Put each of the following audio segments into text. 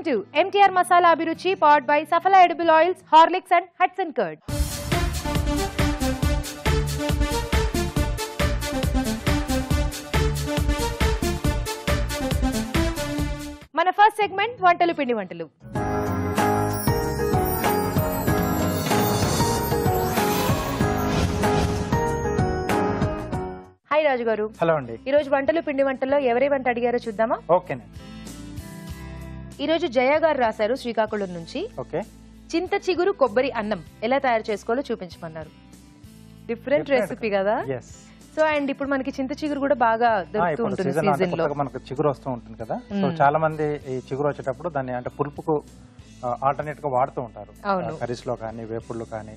Welcome to MTR Masala Abhiruchi, powered by Safala Edible Oils, Horlicks and Hudson Curd. మన first segment వంటలు పిండి వంటలు. Hi రాజు గారు. Hello అండి. ఈ రోజు వంటలు పిండి వంటల్లో ఎవరి వంట అడిగారో చూద్దామా? ఓకేనండి. ఈ రోజు జయ గారు రాశారు శ్రీకాకుళం నుంచి. ఓకే. చింత చిగురు కొబ్బరి అన్నం ఎలా తయారు చేసుకోవాలో చూపించమన్నారు. డిఫరెంట్ రెసిపీ కదా. సో అండ్ ఇప్పుడు మనకి చింత చిగురు కూడా బాగా దొరుకుతూ ఉంటుంది సీజన్ లో. మనకు చిగురు వస్తూ ఉంటుంది కదా. సో చాలా మంది ఈ చిగురు వచ్చేటప్పుడు దాన్ని అంటే పులుపుకు ఆల్టర్నేట్ గా వాడుతూ ఉంటారు. కర్రీస్ లో కానీ వేపుళ్ళు కానీ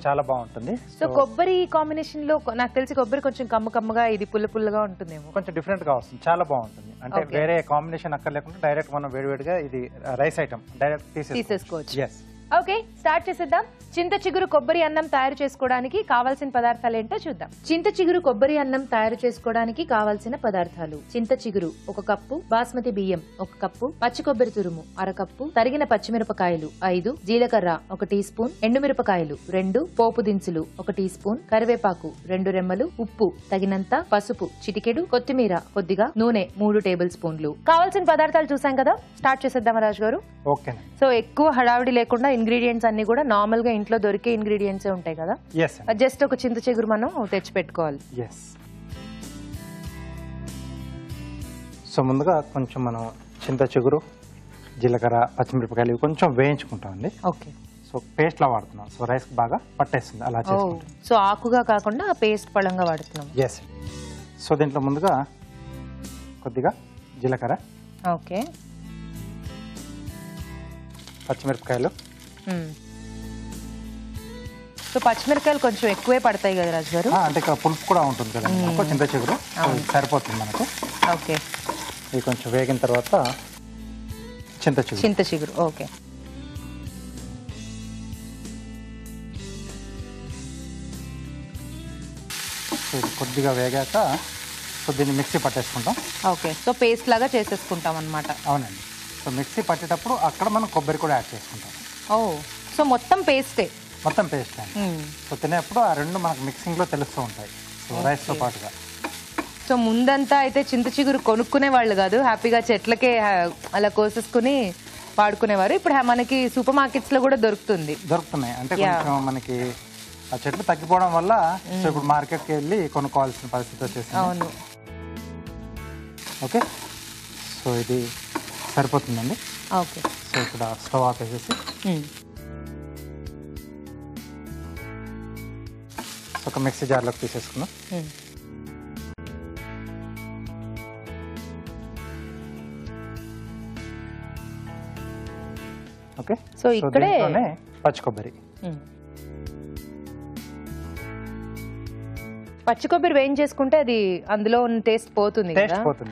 చాలా బాగుంటుంది. సో కొబ్బరి కాంబినేషన్ లో నాకు తెలిసి కొబ్బరి కొంచెం కమ్మగా ఇది పుల్ల పుల్లగా ఉంటుందేమో. కొంచెం డిఫరెంట్ గా వస్తుంది, చాలా బాగుంటుంది. అంటే వేరే కాంబినేషన్ అక్కర్లేకుండా డైరెక్ట్ మనం వేడివేడిగా ఇది రైస్ ఐటమ్ డైరెక్ట్ తీసేసుకోవచ్చు. ఓకే, స్టార్ట్ చేసేద్దాం. చింత చిగురు కొబ్బరి అన్నం తయారు చేసుకోవడానికి కావాల్సిన పదార్థాలు ఏంటో చూద్దాం. చింత చిగురు కొబ్బరి అన్నం తయారు చేసుకోవడానికి కావాల్సిన పదార్థాలు: చింత చిగురు 1 కప్పు, బాస్మతి బియ్యం 1 కప్పు, పచ్చి కొబ్బరి తురుము 1/2 కప్పు, తరిగిన పచ్చిమిరపకాయలు 5, జీలకర్ర 1 టీ స్పూన్, ఎండుమిరపకాయలు 2, పోపు దినుసులు 1 టీ స్పూన్, కరివేపాకు 2 రెమ్మలు, ఉప్పు తగినంత, పసుపు చిటికెడు, కొత్తిమీర కొద్దిగా, నూనె 3 టేబుల్ స్పూన్లు. కావాల్సిన పదార్థాలు చూసాం కదా, స్టార్ట్ చేసేద్దాం రాజు గారు. ఓకే. సో ఎక్కువ హడావిడి లేకుండా ఇంగ్రీడియంట్స్ అన్ని కూడా నార్మల్ గా ఇంట్లో దొరికే ఇంగ్రీడియంట్స్ ఉంటాయి కదా. జస్ట్ ఒక చింత చిగురు మనం తెచ్చి పెట్టుకోవాలి. సో ముందుగా కొంచెం మనం చింత చిగురు, జీలకర్ర, పచ్చిమిరపకాయలు కొంచెం వేయించుకుంటామండి. ఓకే. సో పేస్ట్ లా వాడుతున్నాం. సో రైస్ బాగా పట్టేస్తుంది అలా చేసుకుంటాం. సో ఆకుగా కాకుండా పేస్ట్ పళంగా వాడుతున్నాం. సో దీంట్లో ముందుగా కొద్దిగా జీలకర్ర, ఓకే, పచ్చిమిరపకాయలు. సో పచ్చిమిరపకాయలు కొంచెం ఎక్కువే పడతాయి కదా రాజు గారు. అంటే ఇక్కడ పులుపు కూడా ఉంటుంది కదా చింత చిగురు, సరిపోతుంది మనకు. ఓకే. ఇది కొంచెం వేగిన తర్వాత చింత చిగురు. ఓకే. సో ఇది కొద్దిగా వేగాక సో దీన్ని మిక్సీ పట్టేసుకుంటాం. ఓకే. సో పేస్ట్ లాగా చేసేసుకుంటాం అన్నమాట. అవునండి. సో మిక్సీ పట్టేటప్పుడు అక్కడ మనం కొబ్బరి కూడా యాడ్ చేసుకుంటాం. సో మొత్తం పేస్ట్ అండి. సో తినేప్పుడు ఆ రెండు మనకు మిక్సింగ్ లో తెలుస్తూ ఉంటాయి. సో రైస్ తో పాటుగా. సో ముందంతా అయితే చింత చిగురు కొనుక్కునే వాళ్ళు కాదు, హ్యాపీగా చెట్లకే అలా కోసేసుకుని వాడుకునేవారు. ఇప్పుడు మనకి సూపర్ మార్కెట్స్ లో కూడా దొరుకుతున్నాయి. అంటే కొంచెం మనకి ఆ చెట్లు తగ్గిపోవడం వల్ల సో ఇప్పుడు మార్కెట్కి వెళ్ళి కొనుక్కోవాల్సిన పరిస్థితి వచ్చేసింది. అవును. ఓకే. సో ఇది సరిపోతుందండి. ఓకే. సో ఇక్కడ స్టవ్ ఆఫ్ చేసేసి ఒక మిక్సీ జార్లోకి తీసేసుకున్నాం. ఓకే. సో ఇక్కడే పచ్చి కొబ్బరి వేయించేసుకుంటే అది అందులో ఉన్న టేస్ట్ పోతుంది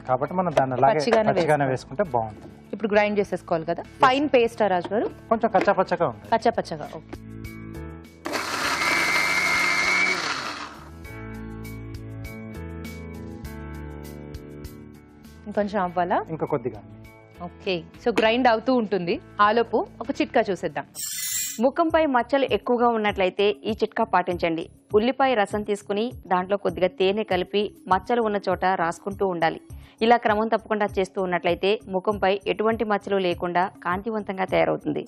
కాబట్టి మనం దాన్ని పచ్చిగానే వేసుకుంటే బాగుంటుంది. ఇప్పుడు గ్రైండ్ చేసేసుకోవాలి కదా. ఫైన్ పేస్ట్ రాజు గారు? కొంచెం కచ్చాపచ్చగా ఉంది. కచ్చాపచ్చగా. ఓకే. ఇంకొంచెం అవ్వాలా? ఇంకా కొద్దిగా. ఓకే. సో గ్రైండ్ అవుతూ ఉంటుంది. ఆలోపు ఒక చిట్కా చూసేద్దాం. ముఖంపై మచ్చలు ఎక్కువగా ఉన్నట్లయితే ఈ చిట్కా పాటించండి. ఉల్లిపాయ రసం తీసుకుని దాంట్లో కొద్దిగా తేనె కలిపి మచ్చలు ఉన్న చోట రాసుకుంటూ ఉండాలి. ఇలా క్రమం తప్పకుండా చేస్తూ ఉన్నట్లయితే ముఖంపై ఎటువంటి మచ్చలు లేకుండా కాంతివంతంగా తయారవుతుంది.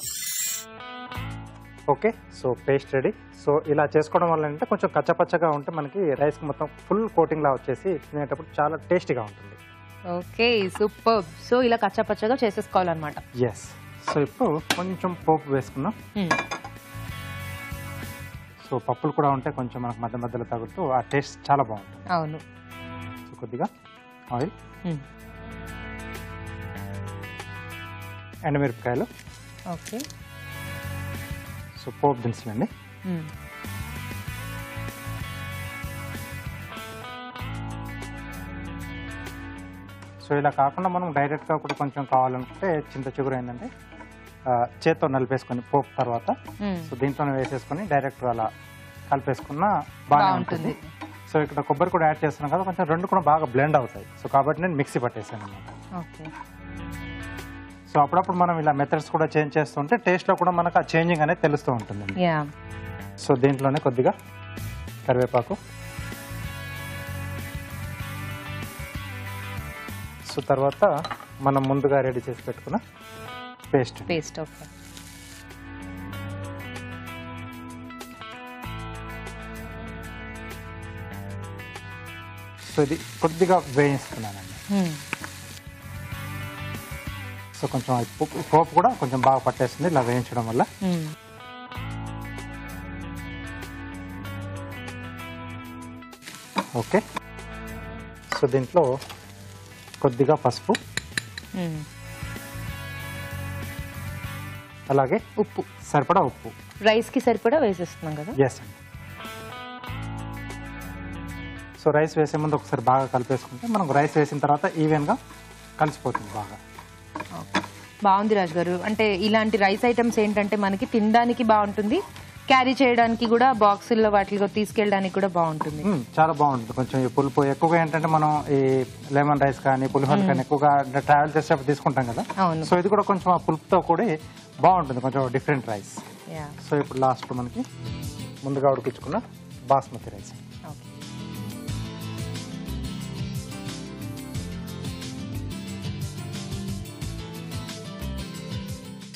Okay. So paste ready. So ఇలా చేసుకోవడం వల్ల అంటే కొంచెం కచ్చపచ్చగా ఉంటే మనకి రైస్ మొత్తం ఫుల్ కోటింగ్ లా వచ్చేసి తినేటప్పుడు చాలా టేస్టీగా ఉంటుంది. Okay, super. సో ఇలా కచ్చపచ్చగా చేసేసుకోవాలన్నమాట. సో ఇప్పుడు కొంచెం పోపు వేసుకున్నాం. సో పప్పులు కూడా ఉంటే కొంచెం మనకు మధ్యలో తగులుతూ ఆ టేస్ట్ చాలా బాగుంటుంది. అవును. సో కొద్దిగా ఆయిల్, ఎండుమిరపకాయలు. ఓకే. సో పోపు దినుసులండి. సో ఇలా కాకుండా మనం డైరెక్ట్గా కూడా కొంచెం కావాలనుకుంటే చింత చిగురు ఏంటంటే చేత్తో నలిపేసుకొని పోపు తర్వాత సో దీంట్లోనే వేసేసుకొని డైరెక్ట్ అలా కలిపేసుకున్న బాగా ఉంటుంది. సో ఇక్కడ కొబ్బరి కూడా యాడ్ చేస్తున్నాం కదా, కొంచెం రెండు కూడా బాగా బ్లెండ్ అవుతాయి. సో కాబట్టి నేను మిక్సీ పట్టేసాను అన్నమాట. సో అప్పుడప్పుడు మనం ఇలా మెథడ్స్ కూడా చేంజ్ చేస్తుంటే టేస్ట్లో కూడా మనకు ఆ చేంజింగ్ అనేది తెలుస్తూ ఉంటుంది. సో దీంట్లోనే కొద్దిగా కరివేపాకు, సో తర్వాత మనం ముందుగా రెడీ చేసి పెట్టుకున్న పేస్ట్. ఓకే. సో ఇది కొద్దిగా వేయిస్తున్నానండి. సో కొంచెం పోపు కూడా కొంచెం బాగా పట్టేస్తుంది ఇలా వేయించడం వల్ల. ఓకే. సో దీంట్లో కొద్దిగా పసుపు, అలాగే ఉప్పు, సరిపడా ఉప్పు, రైస్కి సరిపడా వేసేస్తున్నాం కదా. ఎస్ అండి. సో రైస్ వేసే ముందు ఒకసారి బాగా కలిపేసుకుంటే మనం రైస్ వేసిన తర్వాత ఈవెన్గా కలిసిపోతుంది బాగా. బాగుంది రాజు గారు. అంటే ఇలాంటి రైస్ ఐటమ్స్ ఏంటంటే మనకి తినడానికి బాగుంటుంది, క్యారీ చేయడానికి కూడా బాక్సుల్లో వాటిలో తీసుకెళ్ళడానికి కూడా బాగుంటుంది. చాలా బాగుంటుంది. కొంచెం ఈ పులుపు ఎక్కువగా ఏంటంటే మనం ఈ లెమన్ రైస్ కానీ పులిహోర కానీ ఎక్కువగా ట్రావెల్ చేసేటప్పుడు తీసుకుంటాం కదా. సో ఇది కూడా కొంచెం ఆ పులుపుతో కూడి బాగుంటుంది, కొంచెం డిఫరెంట్ రైస్. సో ఇప్పుడు లాస్ట్ మనకి ముందుగా ఉడికించుకున్న బాస్మతి రైస్.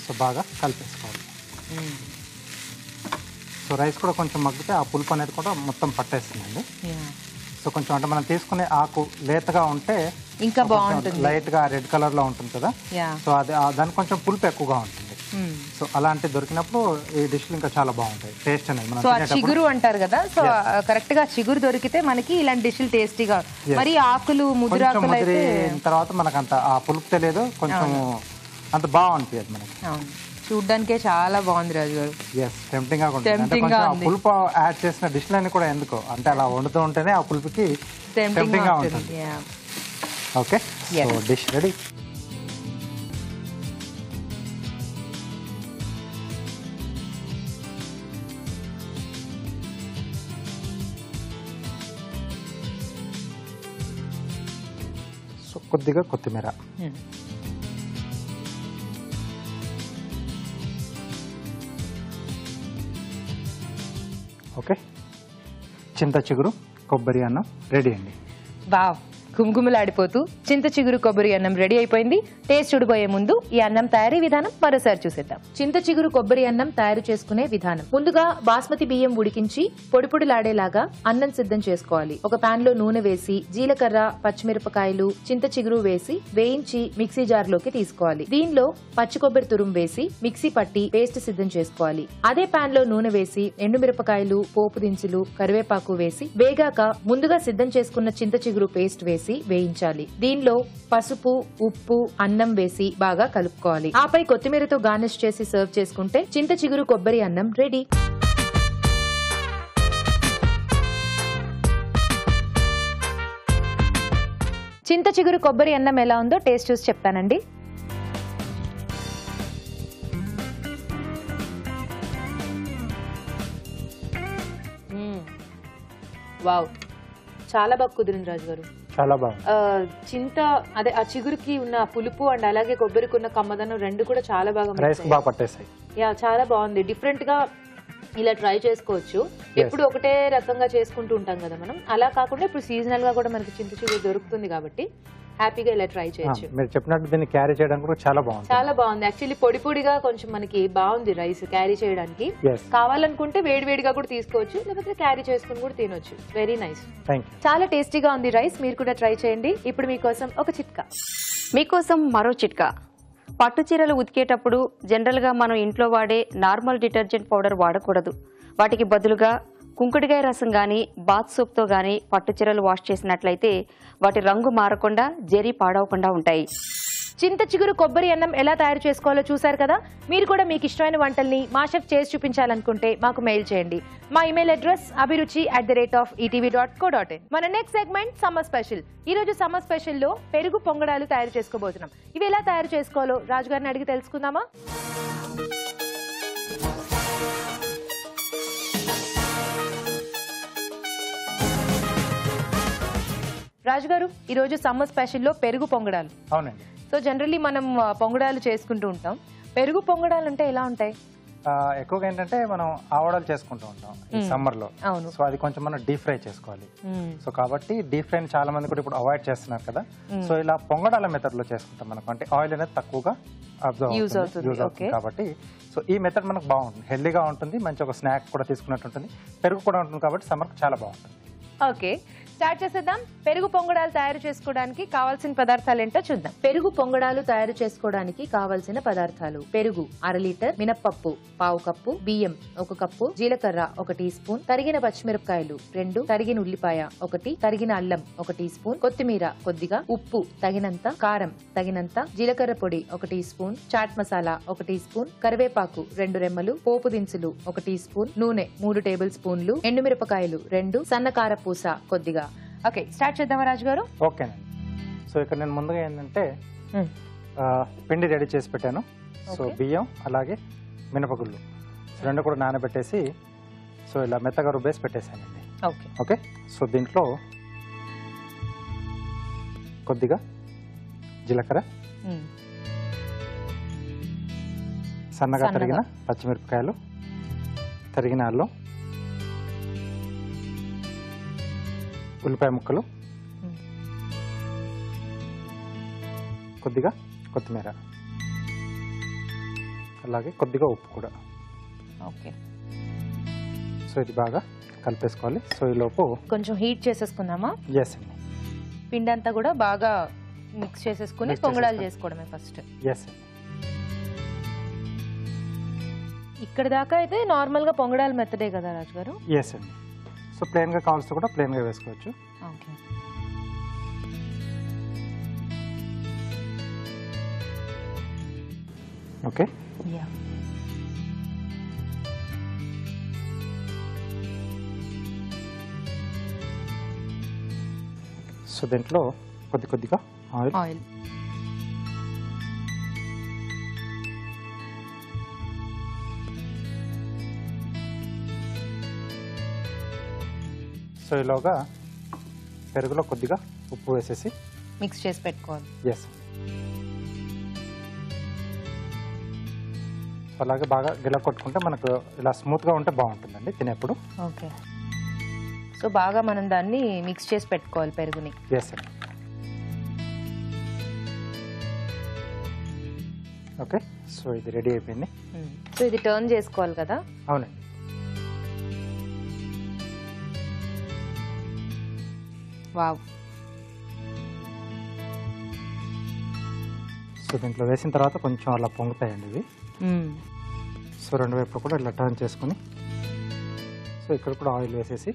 సో బాగా కలిపేసుకోవాలి. సో రైస్ కూడా కొంచెం మగ్గితే ఆ పులుపు అనేది కూడా మొత్తం పట్టేస్తుందండి. సో కొంచెం అంటే మనం తీసుకునే ఆకు లేతగా ఉంటే ఇంకా బాగుంటుంది, లైట్ గా రెడ్ కలర్ లో ఉంటుంది కదా. సో అది దానికి కొంచెం పులుపు ఎక్కువగా ఉంటుంది. సో అలాంటి దొరికినప్పుడు ఈ డిష్లు ఇంకా చాలా బాగుంటాయి టేస్ట్ అనేది. సో చిగురు అంటారు కదా, సో కరెక్ట్ గా చిగురు దొరికితే మనకి ఇలాంటి డిష్లు టేస్టీగా. మరి ఆకులు ముదిరాకులు అయితే తర్వాత మనకు అంత ఆ పులుపు తెలియదు, కొంచెం అంత బాగుంటుంది మనకి. చూడ్డానికే చాలా బాగుంది రాజు గారు. టెంప్టింగ్ గా ఉంటుంది. అంటే కొంచెం ఆ పులుపు యాడ్ చేసిన డిష్లన్నీ కూడా ఎందుకో అంటే అలా వండుతూ ఉంటేనే ఆ పులుపుకి టెంప్టింగ్ గా ఉంటుంది. Okay, so dish ready. So కొద్దిగా కొత్తిమీర, ఓకే, చింత చిగురు కొబ్బరి అన్నం రెడీ అండి. వావ్, గుమగుమలాడిపోతూ చింత చిగురు కొబ్బరి అన్నం రెడీ అయిపోయింది. టేస్ట్ చూడబోయే ముందు ఈ అన్నం తయారీ విధానం మరోసారి చూసేద్దాం. చింత చిగురు కొబ్బరి అన్నం తయారు చేసుకునే విధానం. ముందుగా బాస్మతి బియ్యం ఉడికించి పొడి పొడిలాడేలాగా అన్నం సిద్ధం చేసుకోవాలి. ఒక పాన్ లో నూనె వేసి జీలకర్ర, పచ్చిమిరపకాయలు, చింత చిగురు వేసి వేయించి మిక్సీ జార్ లోకి తీసుకోవాలి. దీనిలో పచ్చి కొబ్బరి తురుము వేసి మిక్సీ పట్టి పేస్ట్ సిద్ధం చేసుకోవాలి. అదే పాన్ లో నూనె వేసి ఎండుమిరపకాయలు, పోపు దినుసులు, కరివేపాకు వేసి వేగాక ముందుగా సిద్ధం చేసుకున్న చింత చిగురు పేస్ట్ వేసి వేయించాలి. దీనిలో పసుపు, ఉప్పు, అన్నం వేసి బాగా కలుపుకోవాలి. ఆపై కొత్తిమీరతో గార్నిష్ చేసి సర్వ్ చేసుకుంటే చింత చిగురు కొబ్బరి అన్నం రెడీ. చింత చిగురు కొబ్బరి అన్నం ఎలా ఉందో టేస్ట్ చూసి చెప్తానండి. వావ్, చాలా బాగా కుదిరింది రాజు గారు. చాలా బాగుంది. చింత అదే ఆ చిగురుకి ఉన్న పులుపు అండ్ అలాగే కొబ్బరికి ఉన్న కమ్మదనం రెండు కూడా చాలా బాగా రైస్ బాగా పట్టేసాయి. చాలా బాగుంది. డిఫరెంట్ గా ఇలా ట్రై చేసుకోవచ్చు. ఎప్పుడు ఒకటే రకంగా చేసుకుంటూ ఉంటాం కదా మనం, అలా కాకుండా ఇప్పుడు సీజనల్ గా కూడా మనకి చింత చిగురు దొరుకుతుంది కాబట్టి హ్యాపీగా ఇలా ట్రై చేయొచ్చు. మీరు చెప్పినట్టు దీన్ని క్యారీ చేయడానికి కూడా చాలా బాగుంది. చాలా బాగుంది. యాక్చువల్లీ పొడి పొడిగా కొంచెం మనకి బాగుంది రైస్ క్యారీ చేయడానికి. కావాలనుకుంటే వేడి వేడిగా కూడా తీసుకోవచ్చు, లేకపోతే క్యారీ చేసుకుని కూడా తినొచ్చు. వెరీ నైస్, చాలా టేస్టీగా ఉంది రైస్. మీరు కూడా ట్రై చేయండి. ఇప్పుడు మీకోసం ఒక చిట్కా. మీకోసం మరో చిట్కా. పట్టు చీరలు ఉతికేటప్పుడు జనరల్గా మనం ఇంట్లో వాడే నార్మల్ డిటర్జెంట్ పౌడర్ వాడకూడదు. వాటికి బదులుగా కుంకుడికాయ రసం కానీ బాత్ సోప్తో కానీ పట్టు చీరలు వాష్ చేసినట్లయితే వాటి రంగు మారకుండా జరీ పాడవకుండా ఉంటాయి. చింత చిగురు కొబ్బరి అన్నం ఎలా తయారు చేసుకోవాలో చూసారు కదా. మీరు కూడా మీకు ఇష్టమైన వంటల్ని మా షెఫ్ చేసి చూపించాలనుకుంటే మాకు మెయిల్ చేయండి. మా ఇమెయిల్ అడ్రస్ abhiruchi@etv.co.in. మన నెక్స్ట్ సెగ్మెంట్ సమ్మర్ స్పెషల్. ఈ రోజు సమ్మర్ స్పెషల్ లో పెరుగు పొంగడాలు తయారు చేసుకోబోతున్నాం. ఇవి ఎలా తయారు చేసుకోవాలో రాజుగారిని అడిగి తెలుసుకుందామా? రాజుగారు, ఈ రోజు సమ్మర్ స్పెషల్ లో పెరుగు పొంగడాలు. అవునండి. సో జనరల్లీ మనం పొంగడాలు చేసుకుంటూ ఉంటాం. పెరుగు పొంగడాలు అంటే ఎలా ఉంటాయి? ఎక్కువగా ఏంటంటే మనం ఆవడాలు చేసుకుంటూ ఉంటాం ఈ సమ్మర్ లో. అవును. సో అది కొంచెం మనం డీప్ ఫ్రై చేసుకోవాలి. సో కాబట్టి డీప్ ఫ్రై చాలా మంది కూడా ఇప్పుడు అవాయిడ్ చేస్తున్నారు కదా. సో ఇలా పొంగడాల మెథడ్ లో చేసుకుంటాం మనకు, అంటే ఆయిల్ అనేది తక్కువగా యూజ్ అవుతుంది కాబట్టి. సో ఈ మెథడ్ మనకు బాగుంటుంది, హెల్దీగా ఉంటుంది, మంచి ఒక స్నాక్ కూడా తీసుకున్నట్టు ఉంటుంది, పెరుగు కూడా ఉంటుంది కాబట్టి సమ్మర్ చాలా బాగుంటుంది. ఓకే, స్టార్ట్ చేసేద్దాం. పెరుగు పొంగడాలు తయారు చేసుకోవడానికి కావాల్సిన పదార్థాలు ఏంటో చూద్దాం. పెరుగు పొంగడాలు తయారు చేసుకోవడానికి కావాల్సిన పదార్థాలు: పెరుగు 1/2 లీటర్, మినప్పప్పు 1/2 కప్పు, బియ్యం 1 కప్పు, జీలకర్ర 1 టీ స్పూన్, తరిగిన పచ్చిమిరపకాయలు 2, తరిగిన ఉల్లిపాయ 1, తరిగిన అల్లం 1 టీ స్పూన్, కొత్తిమీర కొద్దిగా, ఉప్పు తగినంత, కారం తగినంత, జీలకర్ర పొడి 1 teaspoon, chaat masala 1 teaspoon, కరివేపాకు 2 రెమ్మలు, పోపు దినుసులు 1 టీ స్పూన్, నూనె 3 టేబుల్ స్పూన్లు, ఎండుమిరపకాయలు 2, సన్నకార పూస కొద్దిగా. ఓకే, స్టార్ట్ చేద్దామా రాజు గారు? ఓకేనండి. సో ఇక్కడ నేను ముందుగా ఏంటంటే పిండి రెడీ చేసి పెట్టాను. సో బియ్యం అలాగే మినపగుళ్ళు రెండు కూడా నానబెట్టేసి సో ఇలా మెత్తగా రుబ్బేసి పెట్టేశానండి. ఓకే, సో దీంట్లో కొద్దిగా జీలకర్ర, సన్నగా తరిగిన పచ్చిమిరపకాయలు, తరిగిన అల్లం, ఉల్లిపాయ ముక్కలు, కొద్దిగా కొత్తిమీర, అలాగే కొద్దిగా ఉప్పు కూడా. ఓకే, సో ఇది బాగా కలిపేసుకోవాలి. సో ఈ లోపు కొంచెం హీట్ చేసేసుకుందామా? ఎస్ అండి. పిండి అంతా కూడా బాగా మిక్స్ చేసేసుకుని పొంగడాలు చేసుకోవడమే ఫస్ట్. ఎస్ అండి. ఇక్కడ దాకా అయితే నార్మల్ గా పొంగడాలు మెత్తడే కదా రాజు గారు? ఎస్ అండి. సో ప్లెయిన్ గా కావాల్సి కూడా ప్లెయిన్ గా వేసుకోవచ్చు. Okay, okay. సో దీంట్లో కొద్దిగా ఆయిల్, సో ఈలోగా పెరుగులో కొద్దిగా ఉప్పు వేసేసి మిక్స్ చేసి పెట్టుకోవాలి. ఎస్, అలాగే బాగా గిల కొట్టుకుంటే మనకు ఇలా స్మూత్గా ఉంటే బాగుంటుందండి తినేప్పుడు. ఓకే, సో బాగా మనం దాన్ని మిక్స్ చేసి పెట్టుకోవాలి పెరుగుని. ఎస్ అండి. ఓకే, సో ఇది రెడీ అయిపోయింది. సో ఇది టర్న్ చేసుకోవాలి కదా? అవునండి. వావ్. సో దీంట్లో వేసిన తర్వాత కొంచెం అలా పొంగుతాయండి ఇవి. సో రెండు వైపు కూడా ఇలా టర్న్ చేసుకుని సో ఇక్కడ కూడా ఆయిల్ వేసేసి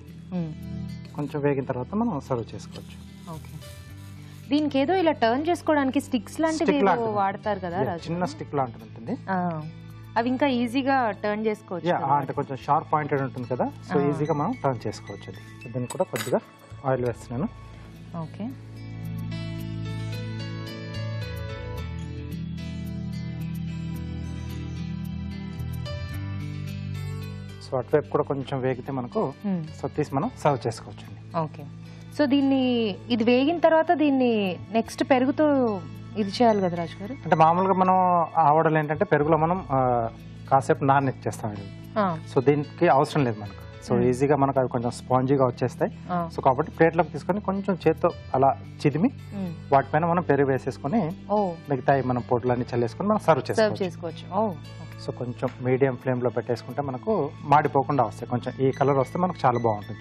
కొంచెం వేగిన తర్వాత మనం సర్వ్ చేసుకోవచ్చు. ఓకే, దీనికి ఏదో ఇలా టర్న్ చేసుకోవడానికి స్టిక్స్ లాంటివి వాడతారు కదా? చిన్న స్టిక్ లాంటిది ఉంటుంది, అవి ఇంకా ఈజీగా టర్న్ చేసుకోవచ్చు. అంటే కొంచెం షార్ప్ పాయింటెడ్ ఉంటుంది కదా, సో ఈజీగా మనం టర్న్ చేసుకోవచ్చు. అది దీనికి కూడా కొద్దిగా ఆయిల్ వేస్తున్నాను. ఓకే, సో అటువైపు కూడా కొంచెం వేగితే మనకు సో తీసి మనం సర్వ్ చేసుకోవచ్చు అండి. ఓకే, సో దీన్ని ఇది వేగిన తర్వాత దీన్ని నెక్స్ట్ పెరుగుతో ఇది చేయాలి కదా రాజు గారు? అంటే మామూలుగా మనం ఆవడలు ఏంటంటే పెరుగులో మనం కాసేపు నాననిచ్చేస్తాం. సో దీనికి అవసరం లేదు మనకు. సో ఈజీగా మనకు అవి కొంచెం స్పాంజీగా వచ్చేస్తాయి. సో కాబట్టి ప్లేట్లోకి తీసుకొని కొంచెం చేత్తో అలా చిదిమి వాటిపైన మనం పెరుగు వేసేసుకొని మిగతా మనం పొడులన్నీ చల్లేసుకొని మనం సర్వ్ చేసుకోవచ్చు. సో కొంచెం మీడియం ఫ్లేమ్ లో పెట్టేసుకుంటే మనకు మాడిపోకుండా వస్తాయి. కొంచెం ఈ కలర్ వస్తే మనకు చాలా బాగుంటుంది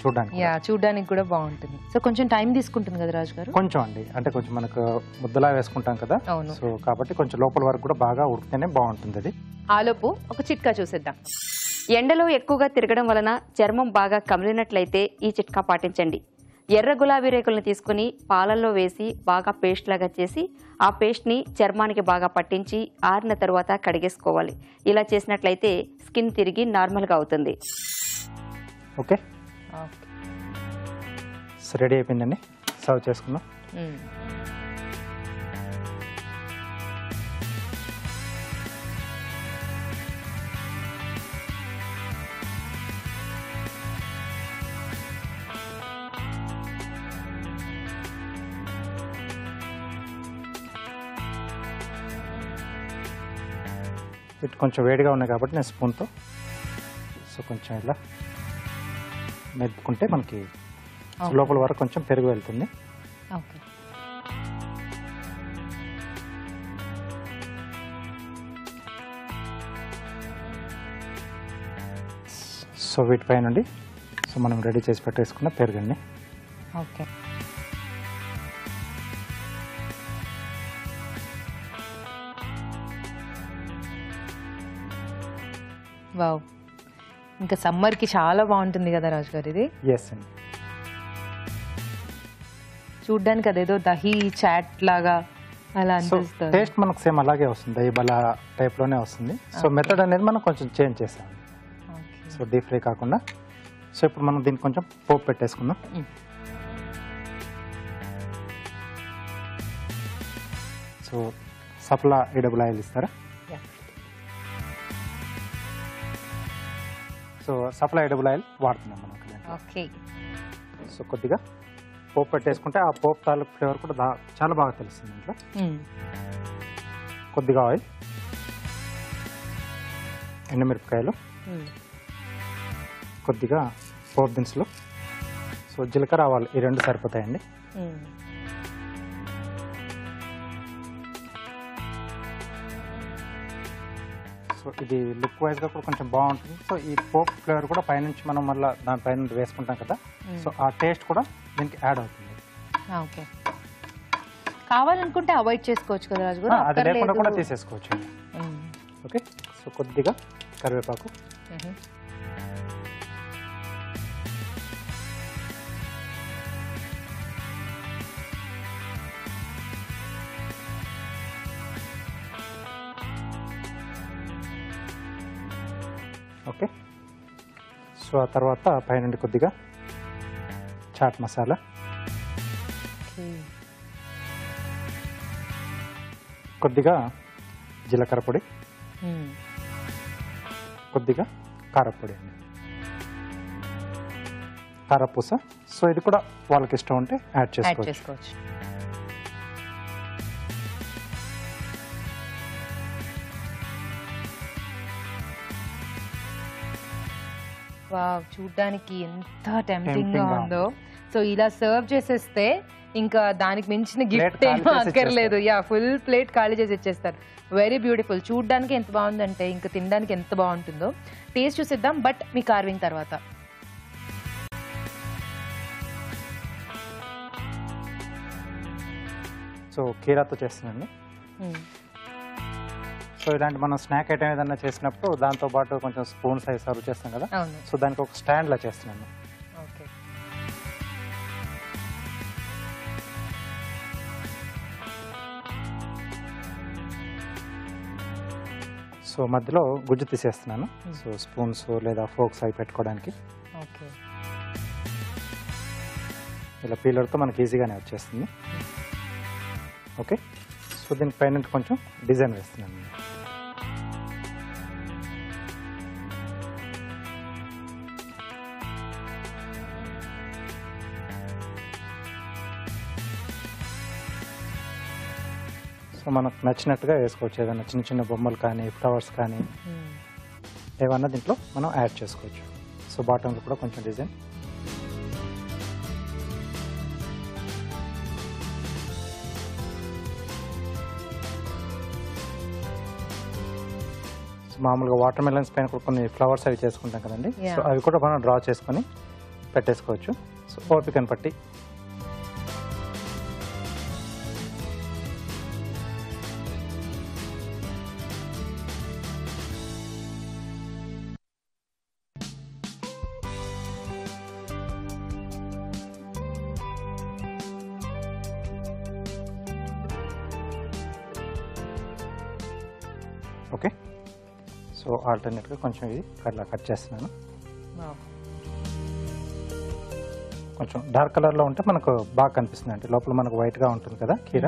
చూడడానికి కూడా బాగుంటుంది. సో కొంచెం టైం తీసుకుంటుంది కదా రాజు గారు? కొంచెం అండి, అంటే కొంచెం మనకు ముద్దలా వేసుకుంటాం కదా, సో కాబట్టి కొంచెం లోపల వరకు కూడా బాగా ఉడికితేనే బాగుంటుంది అది. ఆలోపు ఒక చిట్కా చూసేద్దాం. ఎండలో ఎక్కువగా తిరగడం వలన చర్మం బాగా కమిలినట్లయితే ఈ చిట్కా పాటించండి. ఎర్ర గులాబీ రేకులను తీసుకుని పాలల్లో వేసి బాగా పేస్ట్ లాగా చేసి ఆ పేస్ట్ని చర్మానికి బాగా పట్టించి ఆరిన తర్వాత కడిగేసుకోవాలి. ఇలా చేసినట్లయితే స్కిన్ తిరిగి నార్మల్గా అవుతుంది. ఓకే, రెడీ అయిపోయిందండి, సర్వ్ చేసుకుందాం. ఇటు కొంచెం వేడిగా ఉన్నాయి కాబట్టి నేను స్పూన్తో సో కొంచెం ఇలా మెదుపుకుంటే మనకి లోపల వరకు కొంచెం పెరుగు వెళ్తుంది. ఓకే. సో వీటిపై నుండి సో మనం రెడీ చేసి పెట్టేసుకున్న పెరుగండి. ఓకే. వావ్, ఇంకా సమ్మర్కి చాలా బాగుంటుంది కదా రాజు గారు ఇది. ఎస్ అండి. చూడ్డానికి అదేదో దహీ చాట్ లాగా అలా సో అనిపిస్తుంది. టేస్ట్ మనకు సేమ్ అలాగే వస్తుంది, ఈ బలా టైప్లోనే వస్తుంది. సో మెథడ్ అనేది మనం కొంచెం చేంజ్ చేసాము. సో డీప్ ఫ్రై కాకుండా. సో ఇప్పుడు మనం దీనికి కొంచెం పోపు పెట్టేసుకుందాం. సో సఫలా ఎడిబుల్ ఆయిల్ ఇస్తారా? సో సఫలా ఎడిబుల్ ఆయిల్ వాడుతున్నాం మనం. ఓకే. సో కొద్దిగా పోపు పెట్టేసుకుంటే ఆ పోపు తాలూకు ఫ్లేవర్ కూడా చాలా బాగా తెలుస్తుంది ఇంట్లో. కొద్దిగా ఆయిల్, ఎండుమిరపకాయలు, కొద్దిగా పోపు దినుసులు, సో జీలకర్ర, ఆవాలు, ఈ రెండు సరిపోతాయండి. సో ఇది లుక్ వైజ్గా కూడా కొంచెం బాగుంటుంది. సో ఈ పోప్ ఫ్లేవర్ కూడా పైనుంచి మనం మళ్ళీ దానిపైన వేసుకుంటాం కదా, సో ఆ టేస్ట్ కూడా దీనికి యాడ్ అవుతుంది. ఓకే. కావాలనుకుంటే అవాయిడ్ చేసుకోవచ్చు కదా రాజు గారు? అది లేకుండా కూడా తీసేసుకోవచ్చు. ఓకే. సో కొద్దిగా కరివేపాకు, ఓకే. సో ఆ తర్వాత పైనుండి కొద్దిగా చాట్ మసాలా, కొద్దిగా జీలకర్ర పొడి, కొద్దిగా కారపొడి అండి, కారపూస. సో ఇది కూడా వాళ్ళకి ఇష్టం ఉంటే యాడ్ చేసుకోవచ్చు. వావ్, చూడ్డానికి ఎంత టెంప్టింగ్ గా ఉందో. సో ఇలా సర్వ్ చేసేస్తే ఇంకా దానికి మించిన గిఫ్ట్ ఏమీ అక్కర్లేదు. యా, ఫుల్ ప్లేట్ ఖాళీ చేసి ఇచ్చేస్తారు. Very beautiful. చూడ్డానికి ఎంత బాగుందంటే ఇంకా తినడానికి ఎంత బాగుంటుందో. టేస్ట్ చూసిద్దాం, బట్ మీ కార్వింగ్ తర్వాత. సో కీరాతో చేస్తున్నాండి. సో ఇలాంటి మనం స్నాక్ ఐటమ్ ఏదైనా చేసినప్పుడు దాంతో పాటు కొంచెం స్పూన్స్ అవి సర్వ్ చేస్తాం కదా, సో దానికి ఒక స్టాండ్ లా చేస్తున్నాను. ఓకే. సో మధ్యలో గుజ్జు తీసేస్తున్నాను. సో స్పూన్స్ లేదా ఫోక్స్ అవి పెట్టుకోవడానికి. ఓకే. ఇలా పీలర్తో మనకి ఈజీగానే వచ్చేస్తుంది. ఓకే. సో దీని పైన కొంచెం డిజైన్ వేస్తున్నాను. సో మనకు నచ్చినట్టుగా వేసుకోవచ్చు. ఏదైనా చిన్న చిన్న బొమ్మలు కానీ ఫ్లవర్స్ కానీ ఏమన్నా దీంట్లో మనం యాడ్ చేసుకోవచ్చు. సో బాటంలో కూడా కొంచెం డిజైన్. సో మామూలుగా వాటర్ మెలన్స్ పైన కూడా కొన్ని ఫ్లవర్స్ అవి చేసుకుంటాం కదండి, సో అవి కూడా మనం డ్రా చేసుకొని పెట్టేసుకోవచ్చు. సో ఓపికను బట్టి. ఓకే. సో ఆల్టర్నేట్గా కొంచెం ఇది అట్లా కట్ చేస్తున్నాను. కొంచెం డార్క్ కలర్లో ఉంటే మనకు బాగా కనిపిస్తుంది, అంటే లోపల మనకు వైట్గా ఉంటుంది కదా కీర.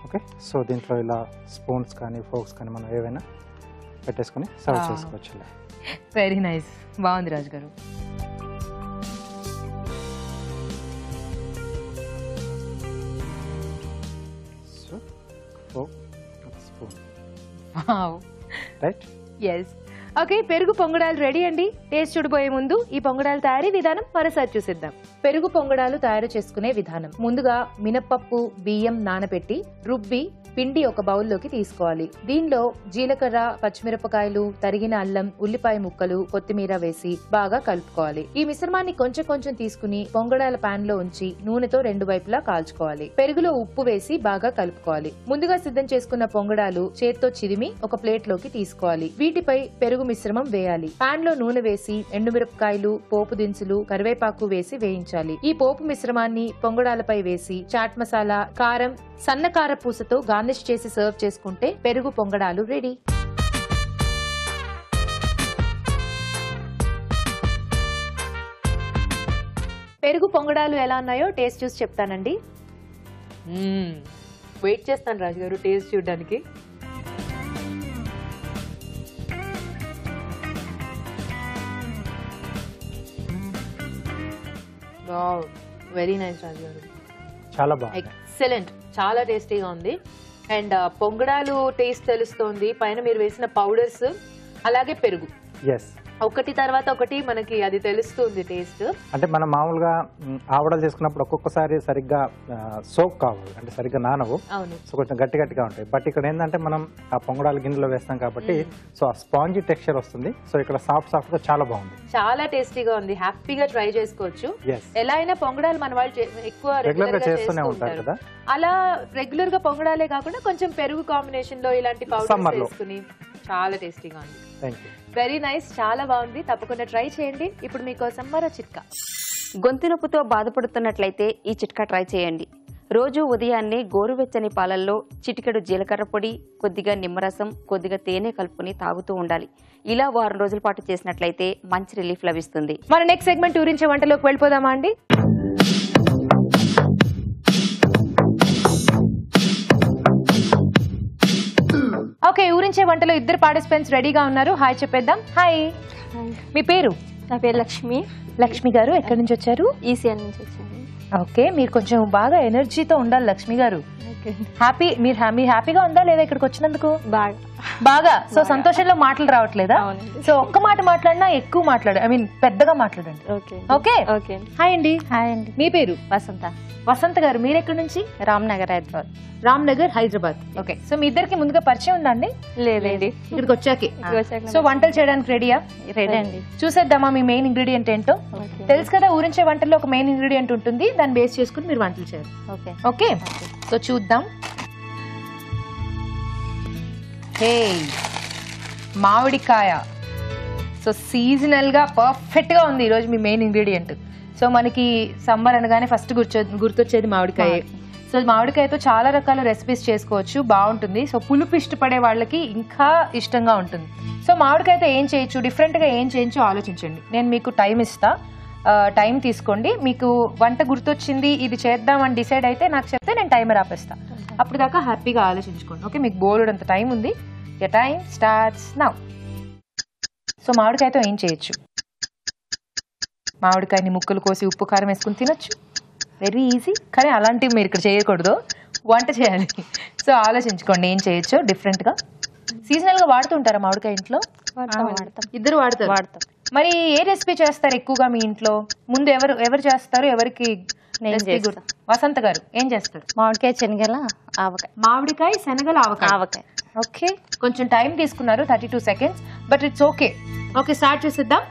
ఓకే. సో దీంట్లో ఇలా స్పూన్స్ కానీ ఫోక్స్ కానీ మనం ఏవైనా పెట్టేసుకొని సర్వ్ చేసుకోవచ్చు. Very nice. బాగుంది రాజు గారు. రైట్. ఎస్. ఓకే, పెరుగు పొంగడాలు రెడీ అండి. టేస్ట్ చూడబోయే ముందు ఈ పొంగడాలు తయారీ విధానం మరోసారి చూసిద్దాం. పెరుగు పొంగడాలు తయారు చేసుకునే విధానం. ముందుగా మినపప్పు, బియ్యం నానబెట్టి రుబ్బి పిండి ఒక బౌల్లోకి తీసుకోవాలి. దీనిలో జీలకర్ర, పచ్చిమిరపకాయలు, తరిగిన అల్లం, ఉల్లిపాయ ముక్కలు, కొత్తిమీర వేసి బాగా కలుపుకోవాలి. ఈ మిశ్రమాన్ని కొంచెం కొంచెం తీసుకుని పొంగడాల పాన్ లో ఉంచి నూనెతో 2 వైపులా కాల్చుకోవాలి. పెరుగులో ఉప్పు వేసి బాగా కలుపుకోవాలి. ముందుగా సిద్ధం చేసుకున్న పొంగడాలు చేత్తో చిదిమి ఒక ప్లేట్ లోకి తీసుకోవాలి. వీటిపై పెరుగు మిశ్రమం వేయాలి. పాన్ లో నూనె వేసి ఎండుమిరపకాయలు, పోపు దినుసులు, కరివేపాకు వేసి వేయించాలి. ఈ పోపు మిశ్రమాన్ని పొంగడాలపై వేసి చాట్ మసాలా, కారం, సన్నకార పూసతో గార్నిష్ చేసి సర్వ్ చేసుకుంటే పెరుగు పొంగడాలు రెడీ. పెరుగు పొంగడాలు ఎలా ఉన్నాయో టేస్ట్ చూసి చెప్తానండి. వెయిట్ చేస్తాను రాజు గారు టేస్ట్ చూడడానికి. వెరీ నైస్ రాజు గారు, చాలా బాగుంది. ఎక్సలెంట్, చాలా టేస్టీగా ఉంది. అండ్ పొంగడాలు టేస్ట్ తెలుస్తోంది, పైన మీరు వేసిన పౌడర్స్, అలాగే పెరుగు ఒకటి తర్వాత ఒకటి మనకి అది తెలుస్తుంది టేస్ట్. అంటే మనం మామూలుగా ఆవడలు చేసుకున్నప్పుడు ఒక్కొక్కసారి సరిగ్గా సోక్ కావాలి, అంటే సరిగ్గా నానవు, సో కొంచెం గట్టిగా ఉంటాయి. బట్ ఇక్కడ ఏంటంటే మనం ఆ పొంగడాల గిన్నెలో వేస్తాం కాబట్టి సో ఆ స్పాంజీ టెక్స్చర్ వస్తుంది. సో ఇక్కడ సాఫ్ట్ గా చాలా బాగుంది, చాలా టేస్టీగా ఉంది. హ్యాపీగా ట్రై చేసుకోవచ్చు. ఎలా అయినా పొంగడాలు మన వాళ్ళు ఎక్కువ రెగ్యులర్ గా చేస్తూనే ఉంటారు కదా, అలా రెగ్యులర్ గా పొంగడాలే కాకుండా కొంచెం పెరుగు కాంబినేషన్ లో ఇలాంటి పౌడర్స్ వేసుకుని చాలా టేస్టీగా ఉంది. వెరీ నైస్, చాలా బాగుంది. తప్పకుండా ట్రై చేయండి. ఇప్పుడు మీకోసం మరో చిట్కా. గొంతు నొప్పితో బాధపడుతున్నట్లయితే ఈ చిట్కా ట్రై చేయండి. రోజు ఉదయాన్నే గోరువెచ్చని పాలల్లో చిటికెడు జీలకర్ర పొడి, కొద్దిగా నిమ్మరసం, కొద్దిగా తేనె కలుపుకొని తాగుతూ ఉండాలి. ఇలా వారం రోజుల పాటు చేసినట్లయితే మంచి రిలీఫ్ లభిస్తుంది. మన నెక్స్ట్ సెగ్మెంట్ ఊరించే వంటలోకి వెళ్ళిపోదామా అండి? ఓకే, ఊరించే వంటలో ఇద్దరు పార్టిసిపెంట్స్ రెడీగా ఉన్నారు. హాయ్ చెప్పేద్దాం. హాయ్, మీ పేరు? నా పేరు లక్ష్మి. లక్ష్మి గారు ఎక్కడి నుంచి వచ్చారు? ఈసీఆర్ నుంచి వచ్చాను. ఓకే, మీరు కొంచెం బాగా ఎనర్జీతో ఉండాలి లక్ష్మి గారు. మీరు హ్యాపీగా ఉందా లేదా ఇక్కడికి వచ్చినందుకు? బాగా. సో సంతోషంలో మాటలు రావట్లేదా? సో ఒక్క మాట మాట్లాడినా ఎక్కువ మాట్లాడు, ఐ మీన్ పెద్దగా మాట్లాడండి. ఓకే. హాయ్ అండి. హాయ్ అండి. మీ పేరు? వసంత. వసంత గారు మీరు ఎక్కడి నుంచి? రామ్నగర్, హైదరాబాద్. రామ్నగర్, హైదరాబాద్. ఓకే, సో మీ ఇద్దరికి ముందుగా పరిచయం ఉందా అండి? లేదండి, ఇక్కడికి వచ్చాకే. సో వంటలు చేయడానికి రెడీయా? రెడీ అండి. చూసేద్దామా మీ మెయిన్ ఇంగ్రీడియంట్ ఏంటో? తెలుసు కదా, ఊరించే వంటల్లో ఒక మెయిన్ ఇంగ్రీడియంట్ ఉంటుంది, దాన్ని బేస్ చేసుకుని మీరు వంటలు చేయాలి. ఓకే, సో చూద్దాం. హే, మామిడికాయ. సో సీజనల్ గా పర్ఫెక్ట్ గా ఉంది ఈరోజు మీ మెయిన్ ఇంగ్రీడియంట్. సో మనకి సమ్మర్ అనగానే ఫస్ట్ గుర్తొచ్చేది మామిడికాయ. సో మామిడికాయతో చాలా రకాల రెసిపీస్ చేసుకోవచ్చు, బాగుంటుంది. సో పులుపు ఇష్టపడే వాళ్ళకి ఇంకా ఇష్టంగా ఉంటుంది. సో మామిడికాయతో ఏం చేయొచ్చు, డిఫరెంట్ గా ఏం చేయొచ్చు ఆలోచించండి. నేను మీకు టైం ఇస్తా, టైం తీసుకోండి. మీకు వంట గుర్తొచ్చింది, ఇది చేద్దామని డిసైడ్ అయితే నాకు చెప్తే నేను టైమర్ ఆపేస్తా. అప్పుడు దాకా హ్యాపీగా ఆలోచించుకోండి. ఓకే, మీకు బోర్డు అంత టైం ఉంది. Your time starts now. So మామిడికాయతో ఏం చేయొచ్చు? మామిడికాయని ముక్కలు కోసి ఉప్పు కారం వేసుకుని తినొచ్చు, వెరీ ఈజీ. కానీ అలాంటివి మీరు ఇక్కడ చేయకూడదు, వంట చేయాలి. సో ఆలోచించుకోండి ఏం చేయొచ్చు డిఫరెంట్గా. సీజనల్ గా వాడుతుంటారా మామిడికాయ ఇంట్లో? ఇద్దరు వాడతారు. మరి ఏ రెసిపీ చేస్తారు ఎక్కువగా మీ ఇంట్లో? ముందు ఎవరు చేస్తారు, ఎవరికి? వసంత గారు ఏం చేస్తారు? మామిడికాయ, శనగల, ఆవకాయ. మామిడికాయ, శనగల, ఆవకాయ. ఓకే, కొంచెం టైం తీసుకున్నారు, 32 seconds, but it's okay. Okay, start చేసేద్దాం.